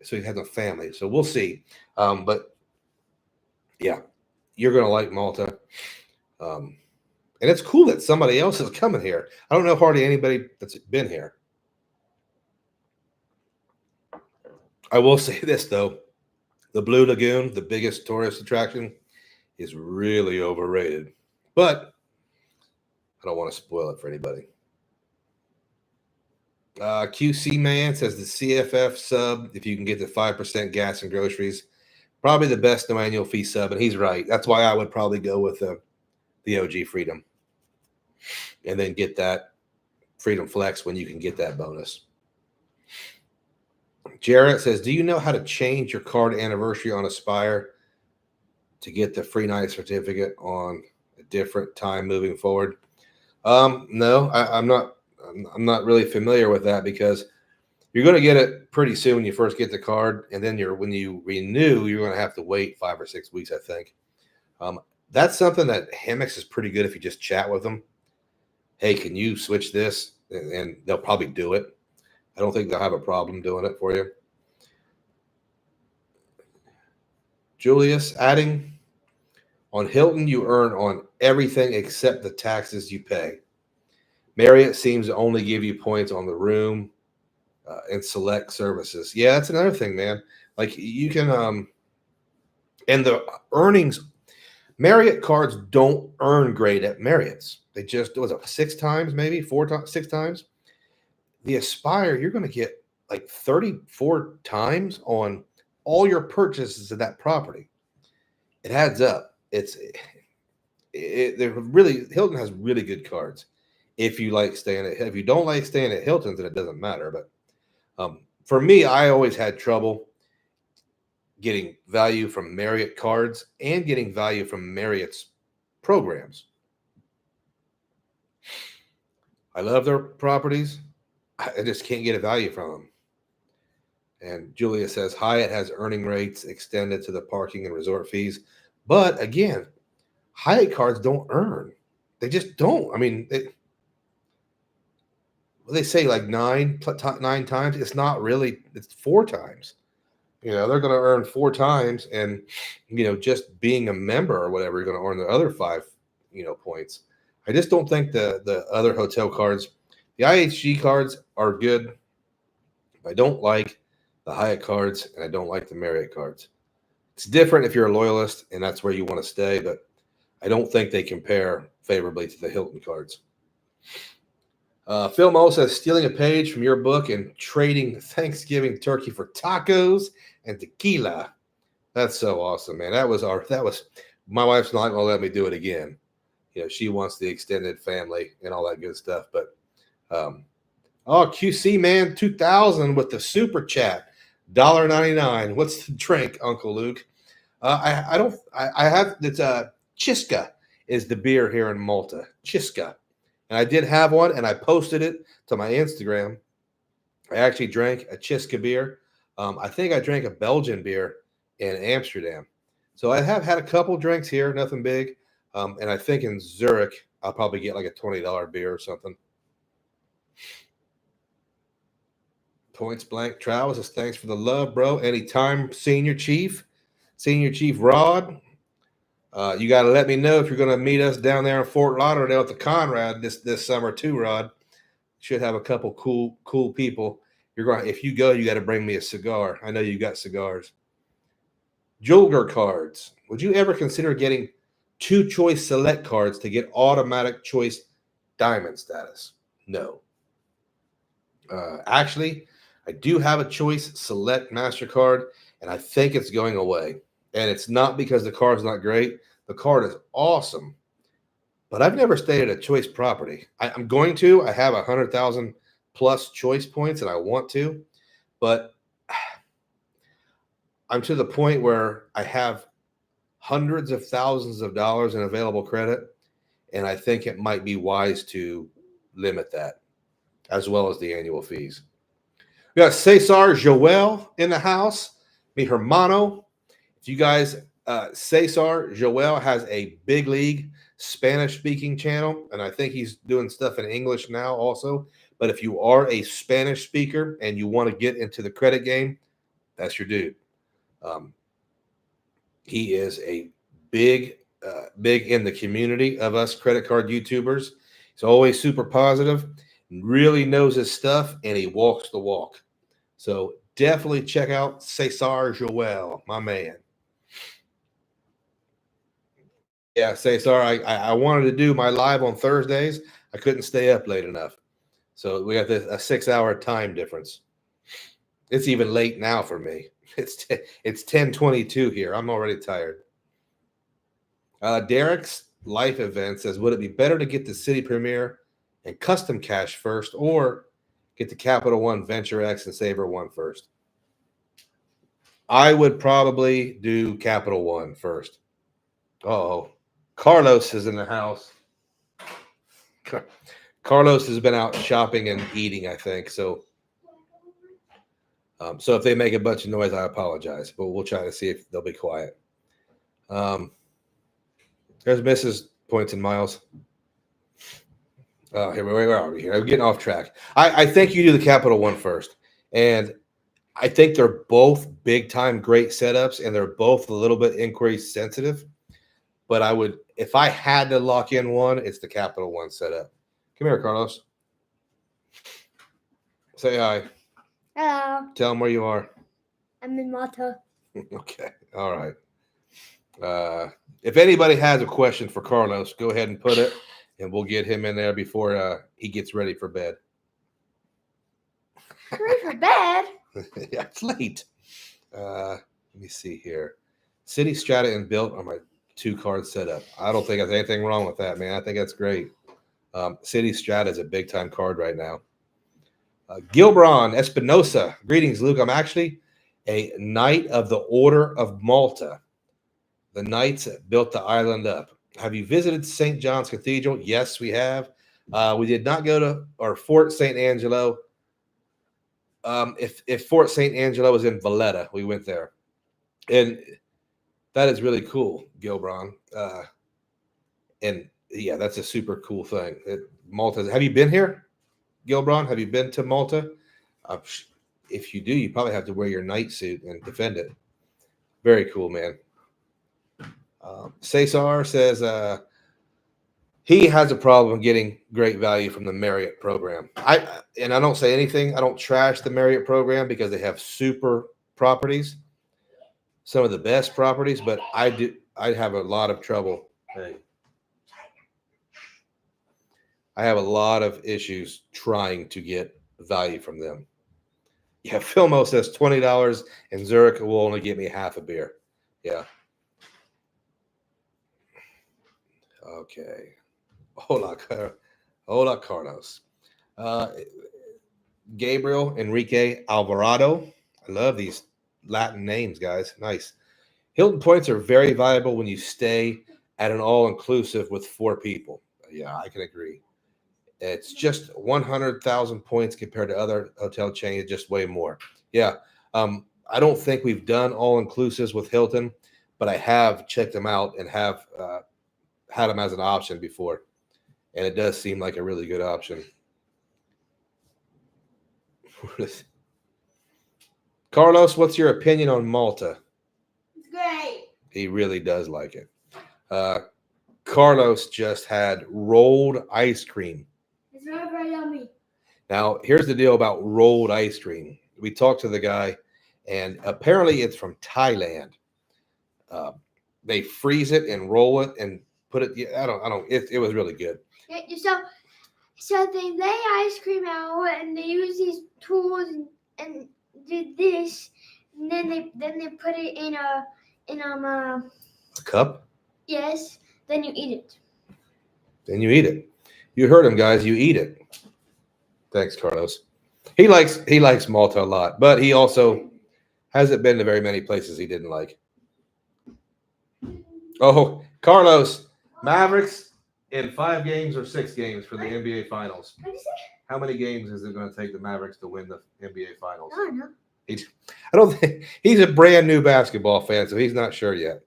A: So he has a family. So we'll see. But yeah, you're going to like Malta. And it's cool that somebody else is coming here. I don't know hardly anybody that's been here. I will say this, though. The Blue Lagoon, the biggest tourist attraction, is really overrated. But I don't want to spoil it for anybody. QC Man says the CFF sub, if you can get the 5% gas and groceries, probably the best no annual fee sub. And he's right. That's why I would probably go with the OG Freedom and then get that Freedom Flex when you can get that bonus. Jarrett says, do you know how to change your card anniversary on Aspire to get the free night certificate on a different time moving forward? No, I'm not really familiar with that because you're going to get it pretty soon when you first get the card, and then when you renew, you're going to have to wait 5 or 6 weeks, I think. That's something that Amex is pretty good if you just chat with them. Hey, can you switch this? And they'll probably do it. I don't think they'll have a problem doing it for you. Julius, adding on Hilton, you earn on everything except the taxes you pay. Marriott seems to only give you points on the room and select services. Yeah, that's another thing, man. Like you can, and the earnings, Marriott cards don't earn great at Marriott's. They just, was it 6 times, maybe 6 times? The Aspire, you're going to get like 34 times on all your purchases of that property. It adds up. They're really, Hilton has really good cards. If you don't like staying at Hilton's, then it doesn't matter. But for me, I always had trouble getting value from Marriott cards and getting value from Marriott's programs. I love their properties. I just can't get a value from them. And Julia says Hyatt has earning rates extended to the parking and resort fees. But again, Hyatt cards don't earn. They just don't. I mean, they say like 9 times. It's not really, it's 4 times. They're going to earn 4 times. And, just being a member or whatever, you're going to earn the other 5, points. I just don't think the other hotel cards, the IHG cards are good. I don't like the Hyatt cards, and I don't like the Marriott cards. It's different if you're a loyalist, and that's where you want to stay, but I don't think they compare favorably to the Hilton cards. Phil Mo says, stealing a page from your book and trading Thanksgiving turkey for tacos and tequila. That's so awesome, man. That was my wife's not going to let me do it again. She wants the extended family and all that good stuff, but QC Man 2000 with the super chat, $1.99. What's the drink, Uncle Luke? I have it's Chiska is the beer here in Malta. Chiska, and I did have one, and I posted it to my Instagram. I actually drank a Chiska beer. I think I drank a Belgian beer in Amsterdam. So I have had a couple drinks here, nothing big. And I think in Zurich, I'll probably get like a $20 beer or something. Points Blank Travel says, thanks for the love, bro. Anytime, Senior Chief Rod. You got to let me know if you're going to meet us down there in Fort Lauderdale at the Conrad this summer too, Rod. Should have a couple cool people. You're going. If you go, you got to bring me a cigar. I know you got cigars. Julger cards. Would you ever consider getting two choice select cards to get automatic choice diamond status? No. Actually, I do have a choice select MasterCard, and I think it's going away. And it's not because the card's not great. The card is awesome, but I've never stayed at a choice property. I'm going to. I have 100,000 plus choice points, and I want to, but I'm to the point where I have hundreds of thousands of dollars in available credit, and I think it might be wise to limit that, as well as the annual fees. We got Cesar Joel in the house, mi hermano. If you guys, Cesar Joel has a big league Spanish speaking channel, and I think he's doing stuff in English now also. But if you are a Spanish speaker and you want to get into the credit game, that's your dude. He is a big in the community of us credit card YouTubers. He's always super positive, really knows his stuff, and he walks the walk. So definitely check out Cesar Joel, my man. Yeah, Cesar, I wanted to do my live on Thursdays. I couldn't stay up late enough. So we got a 6-hour time difference. It's even late now for me. It's 10:22 here. I'm already tired. Derek's life event says, would it be better to get the city premiere and custom cash first, or get the Capital One Venture X and Saver One first? I would probably do Capital One first. Oh, Carlos is in the house. Carlos has been out shopping and eating, I think. So if they make a bunch of noise, I apologize, but we'll try to see if they'll be quiet. There's Mrs. Points and Miles. Here, where are we here? I'm getting off track. I think you do the Capital One first. And I think they're both big time great setups, and they're both a little bit inquiry sensitive. But I would, if I had to lock in one, it's the Capital One setup. Come here, Carlos. Say hi.
B: Hello.
A: Tell them where you are.
B: I'm in Malta.
A: Okay. All right. If anybody has a question for Carlos, go ahead and put it, and we'll get him in there before he gets ready for bed.
B: Ready for bed?
A: Yeah, it's late. Let me see here. City Strata and Built are my 2-card setup. I don't think there's anything wrong with that, man. I think that's great. City Strata is a big time card right now. Gilbron Espinosa. Greetings, Luke. I'm actually a Knight of the Order of Malta. The Knights built the island up. Have you visited St. John's Cathedral? Yes, we have. We did not go to Fort St. Angelo. If Fort St. Angelo was in Valletta, we went there. And that is really cool, Gilbron. And yeah, that's a super cool thing. Malta. Have you been here, Gilbron? Have you been to Malta? If you do, you probably have to wear your knight suit and defend it. Very cool, man. Cesar says he has a problem getting great value from the Marriott program. I don't say anything. I don't trash the Marriott program because they have super properties, some of the best properties, but I have a lot of trouble. Hey. I have a lot of issues trying to get value from them. Yeah, Filmo says $20 and Zurich will only get me half a beer. Yeah. Okay. Hola, Carlos. Gabriel Enrique Alvarado. I love these Latin names, guys. Nice. Hilton points are very valuable when you stay at an all-inclusive with 4 people. Yeah, I can agree. It's just 100,000 points compared to other hotel chains, just way more. Yeah. I don't think we've done all-inclusives with Hilton, but I have checked them out and have had them as an option before. And it does seem like a really good option. Carlos, what's your opinion on Malta?
B: It's great.
A: He really does like it. Carlos just had rolled ice cream.
B: It's very, very yummy.
A: Now, here's the deal about rolled ice cream. We talked to the guy, and apparently it's from Thailand. They freeze it and roll it and put it. Yeah, I don't. It was really good.
B: Yeah, so they lay ice cream out and they use these tools and do this, and then they put it in a
A: cup.
B: Yes. Then you eat it.
A: Then you eat it. You heard him, guys. You eat it. Thanks, Carlos. He likes Malta a lot, but he also hasn't been to very many places he didn't like. Oh, Carlos, Mavericks in 5 games or 6 games for the NBA Finals.
B: What did you say?
A: How many games is it going to take the Mavericks to win the NBA Finals?
B: I don't know.
A: I don't think he's a brand new basketball fan, so he's not sure yet.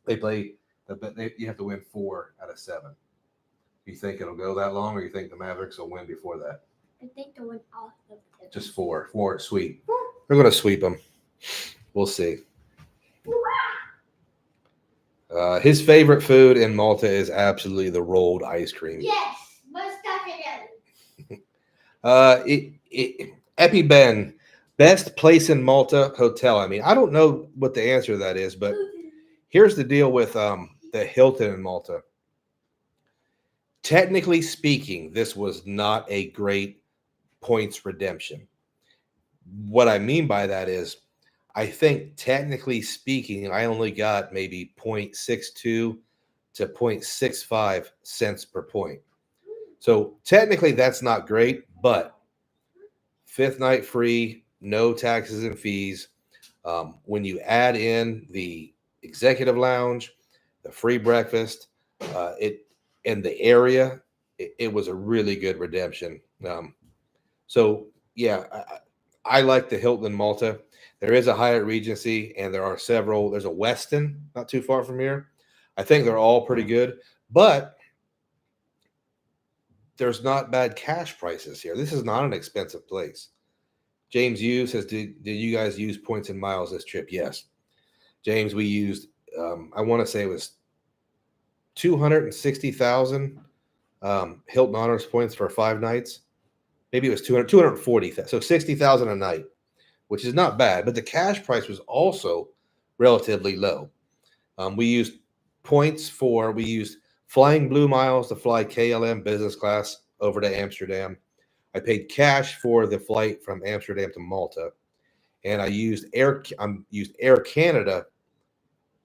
A: They play, you have to win 4 out of 7. You think it'll go that long, or you think the Mavericks will win before that?
B: I think they'll win all of them.
A: Just 4. 4 sweep. They're going to sweep them. We'll see. His favorite food in Malta is absolutely the rolled ice cream.
B: Yes, most definitely.
A: Epi Ben, best place in Malta hotel. I mean, I don't know what the answer to that is, but here's the deal with the Hilton in Malta. Technically speaking, this was not a great points redemption. What I mean by that is, I think technically speaking, I only got maybe 0.62 to 0.65 cents per point. So technically that's not great, but 5th night free, no taxes and fees. When you add in the executive lounge, the free breakfast, in the area, it was a really good redemption. So yeah, I like the Hilton Malta. There is a Hyatt Regency, and there are several. There's a Westin not too far from here. I think they're all pretty good, but there's not bad cash prices here. This is not an expensive place. James Hughes says, did you guys use points and miles this trip? Yes. James, we used, I want to say it was 260,000 Hilton Honors points for 5 nights. Maybe it was 240. So 60,000 a night, which is not bad. But the cash price was also relatively low. We used Flying Blue Miles to fly KLM business class over to Amsterdam. I paid cash for the flight from Amsterdam to Malta, and I used Air Canada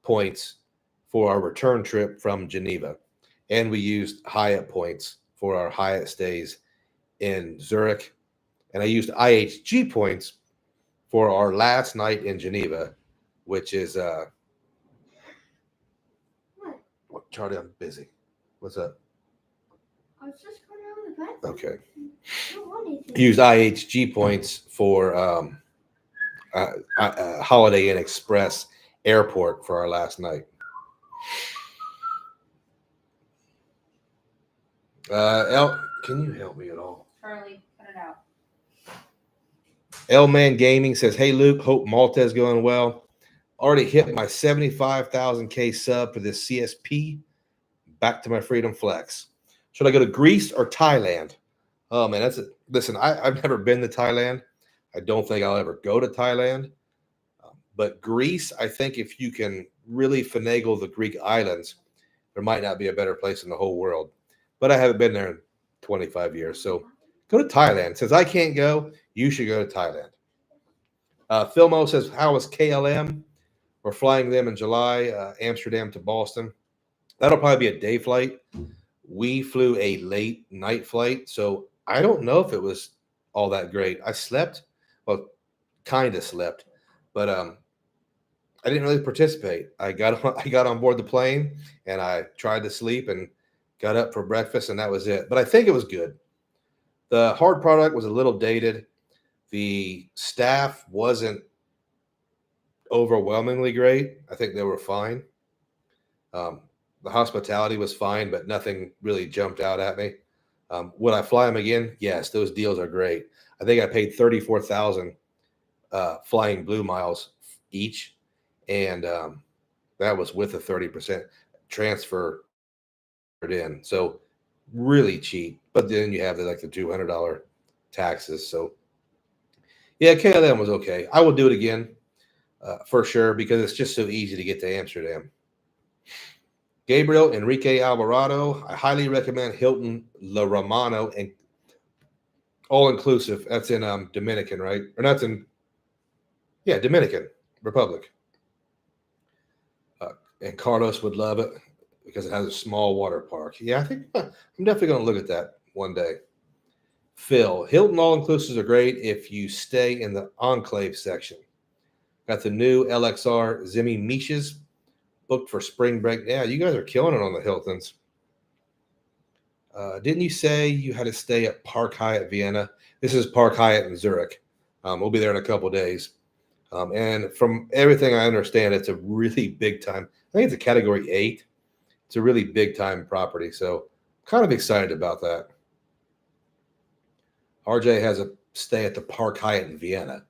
A: points for our return trip from Geneva, and we used Hyatt points for our Hyatt stays in Zurich, and I used IHG points for our last night in Geneva, which is what, Charlie? I'm busy. What's up?
B: I was just going out of the bathroom.
A: Okay.
B: I don't want anything.
A: Used IHG points for Holiday Inn Express Airport for our last night. Can you help me at all?
C: Charlie, cut it out.
A: L-Man Gaming says, hey, Luke, hope Malta is going well. Already hit my 75,000 K sub for this CSP. Back to my Freedom Flex. Should I go to Greece or Thailand? Oh, man, that's it. Listen, I've never been to Thailand. I don't think I'll ever go to Thailand. But Greece, I think if you can really finagle the Greek islands, there might not be a better place in the whole world. But I haven't been there in 25 years. So go to Thailand. Since I can't go, you should go to Thailand. Philmo says, how was KLM? We're flying them in July, Amsterdam to Boston. That'll probably be a day flight. We flew a late night flight. So I don't know if it was all that great. I slept. Well, kind of slept. But I didn't really participate. I got on board the plane, and I tried to sleep and got up for breakfast, and that was it. But I think it was good. The hard product was a little dated. The staff wasn't overwhelmingly great. I think they were fine. The hospitality was fine, but nothing really jumped out at me. Would I fly them again? Yes, those deals are great. I think I paid $34,000 Flying Blue Miles each, and that was with a 30%. transfer it in. So really cheap. But then you have the $200 taxes. So yeah, KLM was okay. I will do it again for sure because it's just so easy to get to Amsterdam. Gabriel Enrique Alvarado. I highly recommend Hilton La Romano and all inclusive. That's in Dominican, right? Or that's in Dominican Republic. And Carlos would love it because it has a small water park. Yeah, I think I'm definitely going to look at that one day. Phil, Hilton all inclusives are great if you stay in the enclave section. Got the new LXR Zimmy Miches booked for spring break. Yeah, you guys are killing it on the Hiltons. Didn't you say you had to stay at Park Hyatt Vienna? This is Park Hyatt in Zurich. We'll be there in a couple days. And from everything I understand, it's a really big time. I think it's a category 8. It's a really big time property. So kind of excited about that. RJ has a stay at the Park Hyatt in Vienna.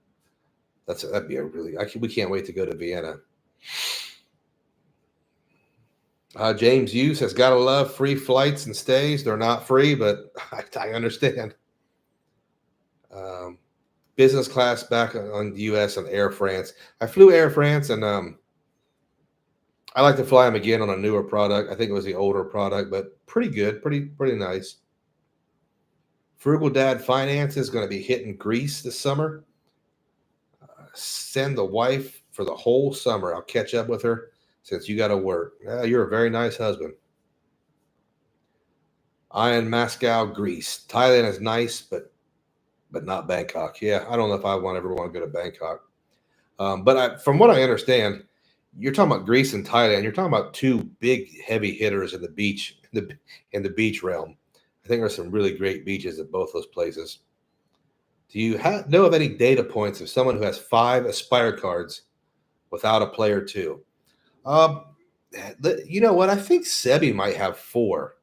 A: That'd be we can't wait to go to Vienna. James Hughes has got to love free flights and stays. They're not free, but I understand. Business class back on the U.S. on Air France. I flew Air France, and I like to fly them again on a newer product. I think it was the older product, but pretty good, pretty nice. Frugal Dad Finance is going to be hitting Greece this summer. Send the wife for the whole summer. I'll catch up with her since you got to work. You're a very nice husband. Ian Moscow, Greece. Thailand is nice, but not Bangkok. Yeah, I don't know if I ever want to go to Bangkok. But from what I understand, you're talking about Greece and Thailand. You're talking about two big heavy hitters in the beach in the beach realm. I think there's some really great beaches at both those places. Do you know of any data points of someone who has 5 Aspire cards without a player 2? You know what? I think Sebi might have 4.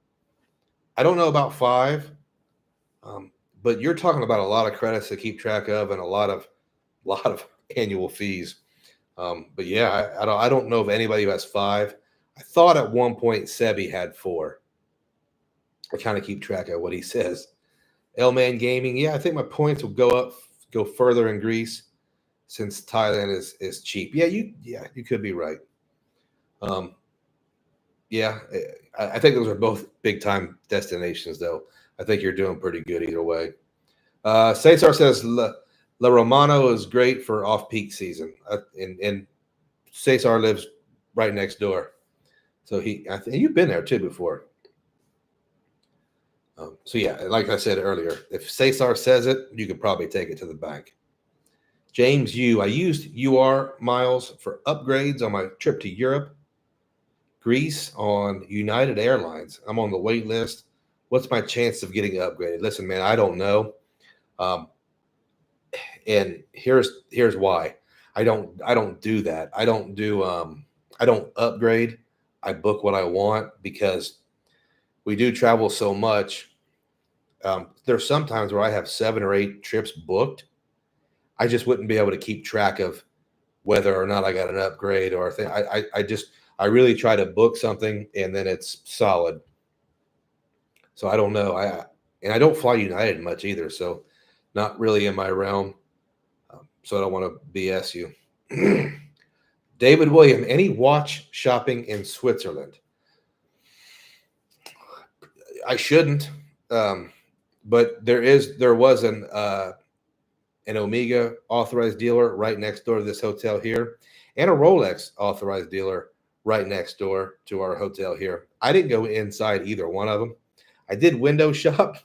A: I don't know about 5, but you're talking about a lot of credits to keep track of and a lot of annual fees. But yeah, I don't know of anybody who has 5. I thought at one point Sebi had 4. I kind of keep track of what he says. L-Man Gaming, yeah, I think my points will go further in Greece since Thailand is cheap. Yeah, you could be right. Yeah, I think those are both big time destinations, though. I think you're doing pretty good either way. Cesar says La Romano is great for off-peak season, and Cesar lives right next door, so I think you've been there too before. So yeah, like I said earlier, if Cesar says it, you could probably take it to the bank. James I used UR miles for upgrades on my trip to Europe, Greece on United Airlines. I'm on the wait list. What's my chance of getting upgraded? Listen, man, I don't know. And here's why. I don't do that. I don't upgrade. I book what I want because we do travel so much. There's sometimes where I have 7 or 8 trips booked. I just wouldn't be able to keep track of whether or not I got an upgrade or a thing. I really try to book something and then it's solid. So I don't know. I don't fly United much either. So not really in my realm. So I don't want to BS you. David William, any watch shopping in Switzerland? I shouldn't. But there was an Omega authorized dealer right next door to this hotel here, and a Rolex authorized dealer right next door to our hotel here. I didn't go inside either one of them. I did window shop,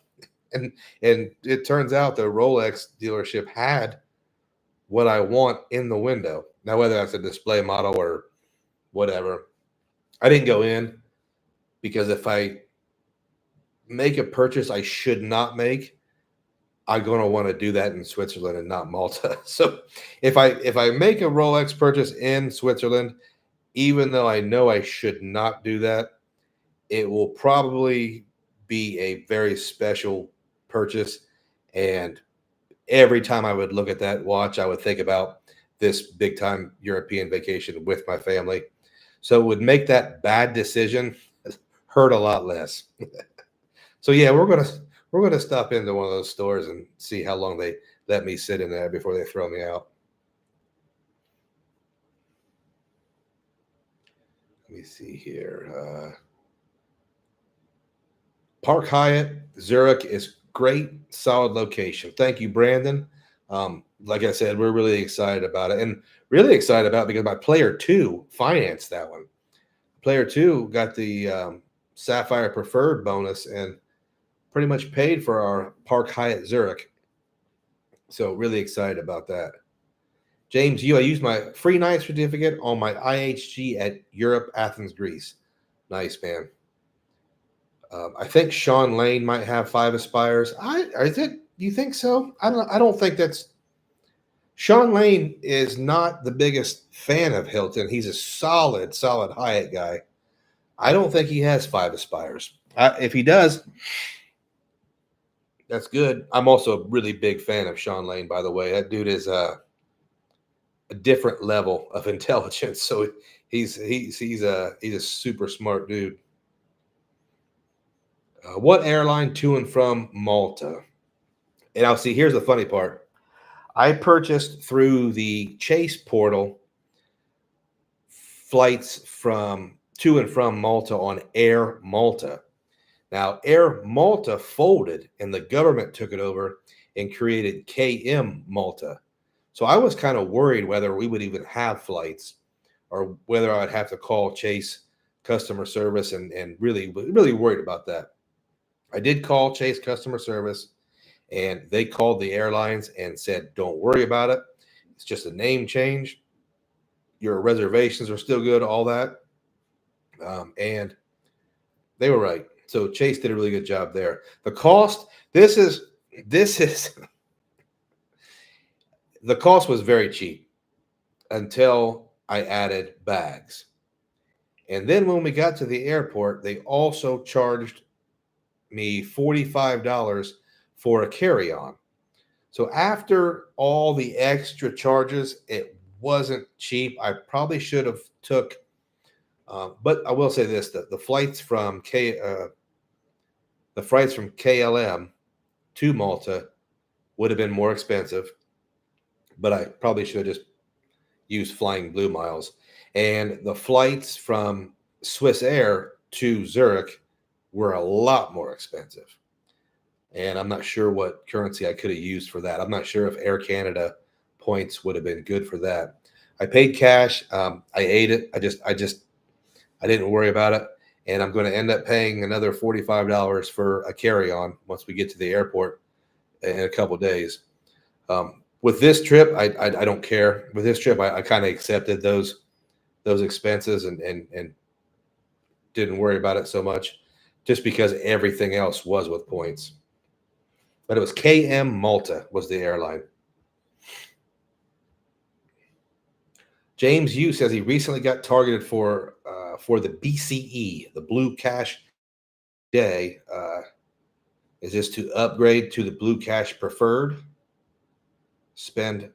A: and it turns out the Rolex dealership had what I want in the window. Now, whether that's a display model or whatever, I didn't go in because if I make a purchase I should not make, I'm going to want to do that in Switzerland and not Malta. So if I make a Rolex purchase in Switzerland, even though I know I should not do that, it will probably be a very special purchase. And every time I would look at that watch, I would think about this big time European vacation with my family. So it would make that bad decision hurt a lot less. So yeah, we're gonna stop into one of those stores and see how long they let me sit in there before they throw me out. Let me see here. Park Hyatt Zurich is great, solid location. Thank you, Brandon. Like I said, we're really excited about it, and really excited about it because my player two financed that one. Player two got the Sapphire Preferred bonus and pretty much paid for our Park Hyatt Zurich. So really excited about that. James, I used my free night certificate on my IHG at Europe, Athens, Greece. Nice, man. I think Sean Lane might have 5 Aspires. Is it? Do you think so? I don't. I don't think that's. Sean Lane is not the biggest fan of Hilton. He's a solid Hyatt guy. I don't think he has 5 Aspires. If he does, that's good. I'm also a really big fan of Sean Lane, by the way. That dude is a different level of intelligence. So he's a super smart dude. What airline to and from Malta? And I'll see. Here's the funny part. I purchased through the Chase portal flights from to and from Malta on Air Malta. Now, Air Malta folded, and the government took it over and created KM Malta. So I was kind of worried whether we would even have flights or whether I'd have to call Chase customer service and really worried about that. I did call Chase customer service, and they called the airlines and said, don't worry about it. It's just a name change. Your reservations are still good, all that. And they were right. So Chase did a really good job there. The cost, this is the cost was very cheap until I added bags. And then when we got to the airport, they also charged me $45 for a carry-on. So after all the extra charges, it wasn't cheap. I probably should have took, but I will say this: the flights from KLM to Malta would have been more expensive, but I probably should have just used Flying Blue miles. And the flights from Swiss Air to Zurich were a lot more expensive. And I'm not sure what currency I could have used for that. I'm not sure if Air Canada points would have been good for that. I paid cash. I ate it. I didn't worry about it. And I'm going to end up paying another $45 for a carry-on once we get to the airport in a couple of days. With this trip, I don't care. With this trip, I kind of accepted those expenses and didn't worry about it so much, just because everything else was with points. But it was KM Malta was the airline. James Yu says he recently got targeted for the BCE, the Blue Cash Day. Is this to upgrade to the Blue Cash Preferred? Spend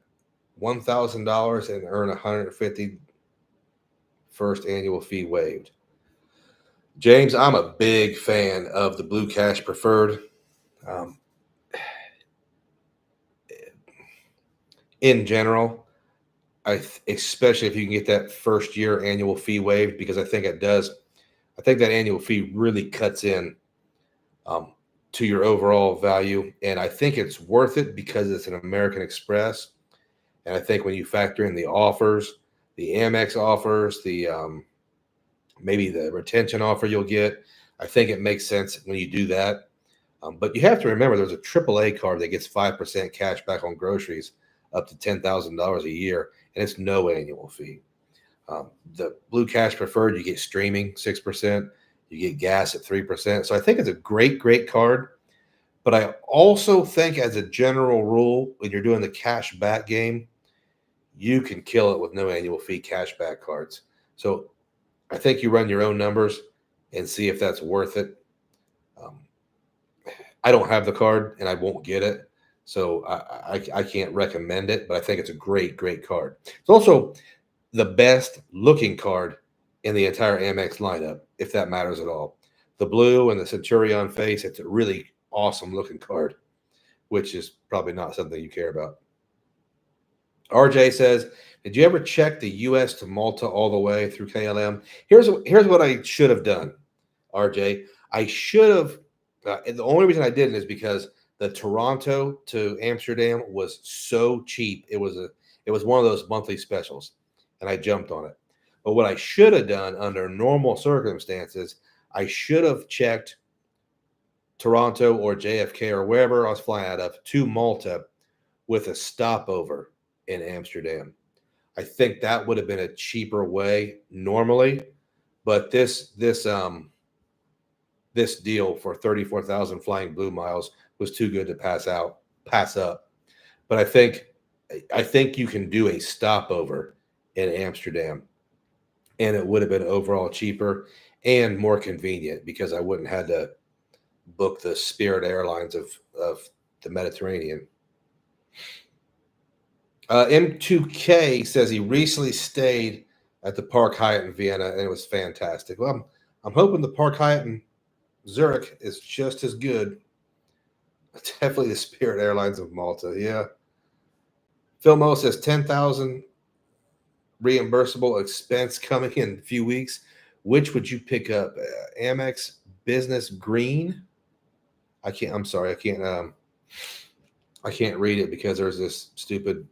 A: $1,000 and earn $150 first annual fee waived. James, I'm a big fan of the Blue Cash Preferred. In general, especially if you can get that first year annual fee waived, because I think it does. I think that annual fee really cuts in to your overall value, and I think it's worth it because it's an American Express. And I think when you factor in the offers, the Amex offers, the maybe the retention offer you'll get, I think it makes sense when you do that. But you have to remember there's a AAA card that gets 5% cash back on groceries up to $10,000 a year, and it's no annual fee. The Blue Cash Preferred, you get streaming 6%, you get gas at 3%. So I think it's a great card. But I also think, as a general rule, when you're doing the cash back game, you can kill it with no annual fee cash back cards. So I think you run your own numbers and see if that's worth it. I don't have the card and I won't get it, so I can't recommend it, but I think it's a great card. It's also the best looking card in the entire Amex lineup, if that matters at all. The blue and the Centurion face, it's a really awesome looking card, which is probably not something you care about. RJ says, did you ever check the US to Malta all the way through KLM? Here's what I should have done, RJ. I should have, the only reason I didn't is because the Toronto to Amsterdam was so cheap. It was one of those monthly specials, and I jumped on it. But what I should have done under normal circumstances, I should have checked Toronto or JFK or wherever I was flying out of to Malta with a stopover in Amsterdam. I think that would have been a cheaper way normally, but this deal for 34,000 flying blue miles was too good to pass up. But I think you can do a stopover in Amsterdam, and it would have been overall cheaper and more convenient because I wouldn't have had to book the Spirit Airlines of the Mediterranean. M2K says he recently stayed at the Park Hyatt in Vienna, and it was fantastic. Well, I'm hoping the Park Hyatt in Zurich is just as good. Definitely the Spirit Airlines of Malta. Yeah. Phil Mo says 10,000 reimbursable expense coming in a few weeks. Which would you pick up? Amex Business Green? I'm sorry. I can't read it because there's this stupid.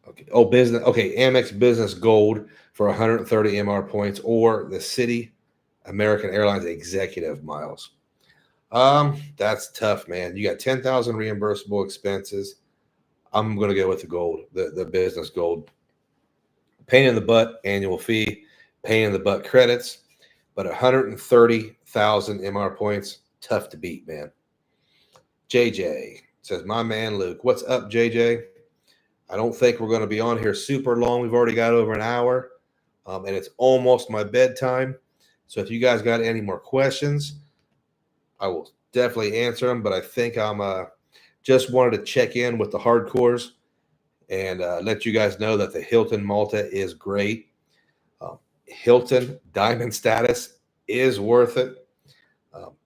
A: Okay. Oh, business. Okay. Amex Business Gold for 130 MR points, or the City American Airlines Executive Miles. That's tough, man. You got 10,000 reimbursable expenses. I'm going to go with the gold, the business gold. Pain in the butt annual fee, pain in the butt credits, but 130,000 MR points, tough to beat, man. JJ says, my man Luke. What's up, JJ? I don't think we're going to be on here super long. We've already got over an hour, and it's almost my bedtime. So if you guys got any more questions, I will definitely answer them. But I think I'm just wanted to check in with the hardcores and let you guys know that the Hilton Malta is great. Hilton Diamond status is worth it.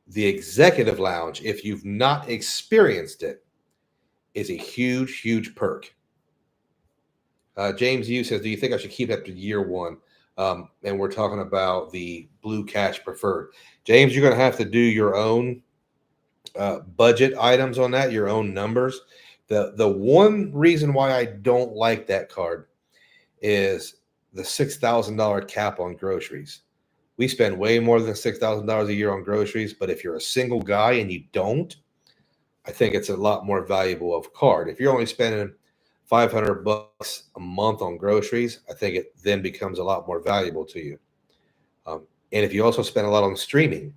A: The Executive Lounge, if you've not experienced it, is a huge, huge perk. James Yu says, do you think I should keep it to year one? And we're talking about the Blue Cash Preferred. James, you're going to have to do your own budget items on that, your own numbers. The one reason why I don't like that card is the $6,000 cap on groceries. We spend way more than $6,000 a year on groceries, but if you're a single guy and you don't, I think it's a lot more valuable of a card. If you're only spending $500 a month on groceries, I think it then becomes a lot more valuable to you. And if you also spend a lot on streaming,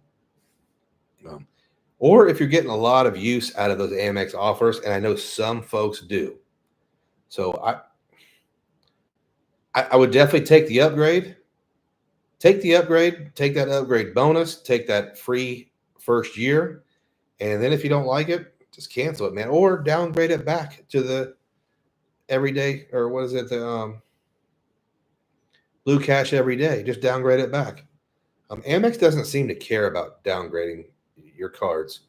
A: or if you're getting a lot of use out of those Amex offers, and I know some folks do. So I would definitely take the upgrade. Take the upgrade, take that upgrade bonus, take that free first year. And then if you don't like it, just cancel it, man. Or downgrade it back to the everyday, or what is it? The Blue Cash every day. Just downgrade it back. Amex doesn't seem to care about downgrading your cards,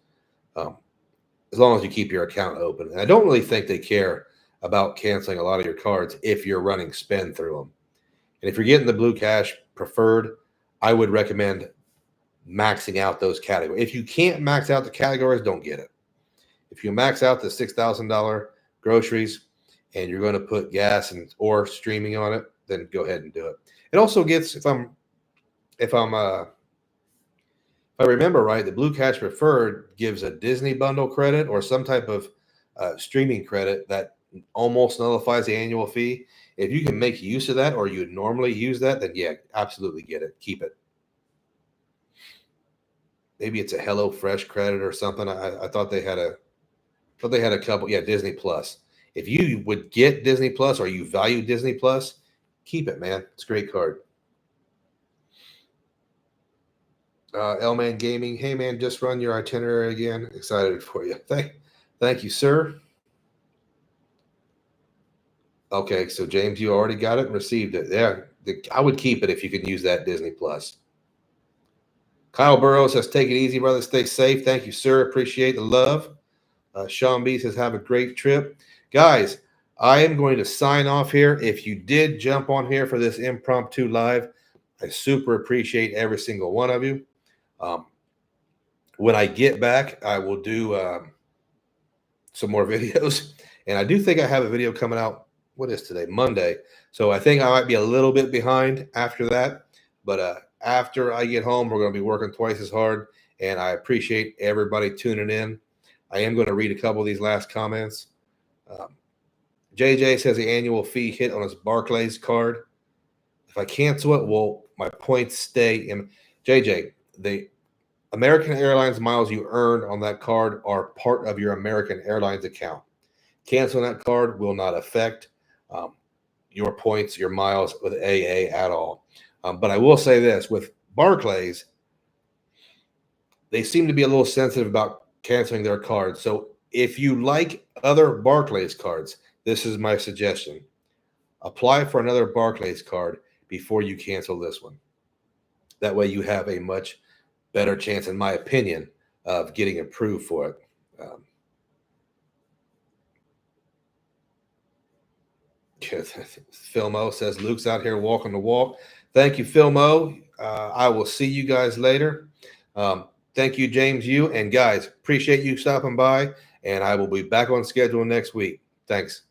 A: as long as you keep your account open. And I don't really think they care about canceling a lot of your cards if you're running spend through them. And if you're getting the Blue Cash Preferred, I would recommend maxing out those categories. If you can't max out the categories, don't get it. If you max out the $6,000 groceries and you're going to put gas and or streaming on it, then go ahead and do it. It also gets, if I remember right, the Blue Cash Preferred gives a Disney bundle credit or some type of streaming credit that almost nullifies the annual fee. If you can make use of that, or you normally use that, then yeah, absolutely get it. Keep it. Maybe it's a HelloFresh credit or something. I thought they had a couple. Yeah, Disney Plus. If you would get Disney Plus or you value Disney Plus, keep it, man. It's a great card. L-Man Gaming. Hey, man, just run your itinerary again. Excited for you. Thank you, sir. Okay, so James, you already got it and received it. Yeah, I would keep it if you could use that Disney Plus. Kyle Burrow says, "Take it easy, brother. Stay safe. Thank you, sir. Appreciate the love." Sean B says, "Have a great trip, guys." I am going to sign off here. If you did jump on here for this impromptu live, I super appreciate every single one of you. Um, when I get back, I will do some more videos. And I do think I have a video coming out. What is today? Monday. So I think I might be a little bit behind after that. But after I get home, we're going to be working twice as hard. And I appreciate everybody tuning in. I am going to read a couple of these last comments. JJ says the annual fee hit on his Barclays card. If I cancel it, will my points stay in? JJ, the American Airlines miles you earn on that card are part of your American Airlines account. Canceling that card will not affect your points, your miles with AA at all. But I will say this with Barclays, they seem to be a little sensitive about canceling their cards. So if you like other Barclays cards, this is my suggestion. Apply for another Barclays card before you cancel this one. That way you have a much better chance, in my opinion, of getting approved for it. Philmo says Luke's out here walking the walk. Thank you, Philmo. I will see you guys later. Thank you, James. You and guys, appreciate you stopping by, and I will be back on schedule next week. Thanks.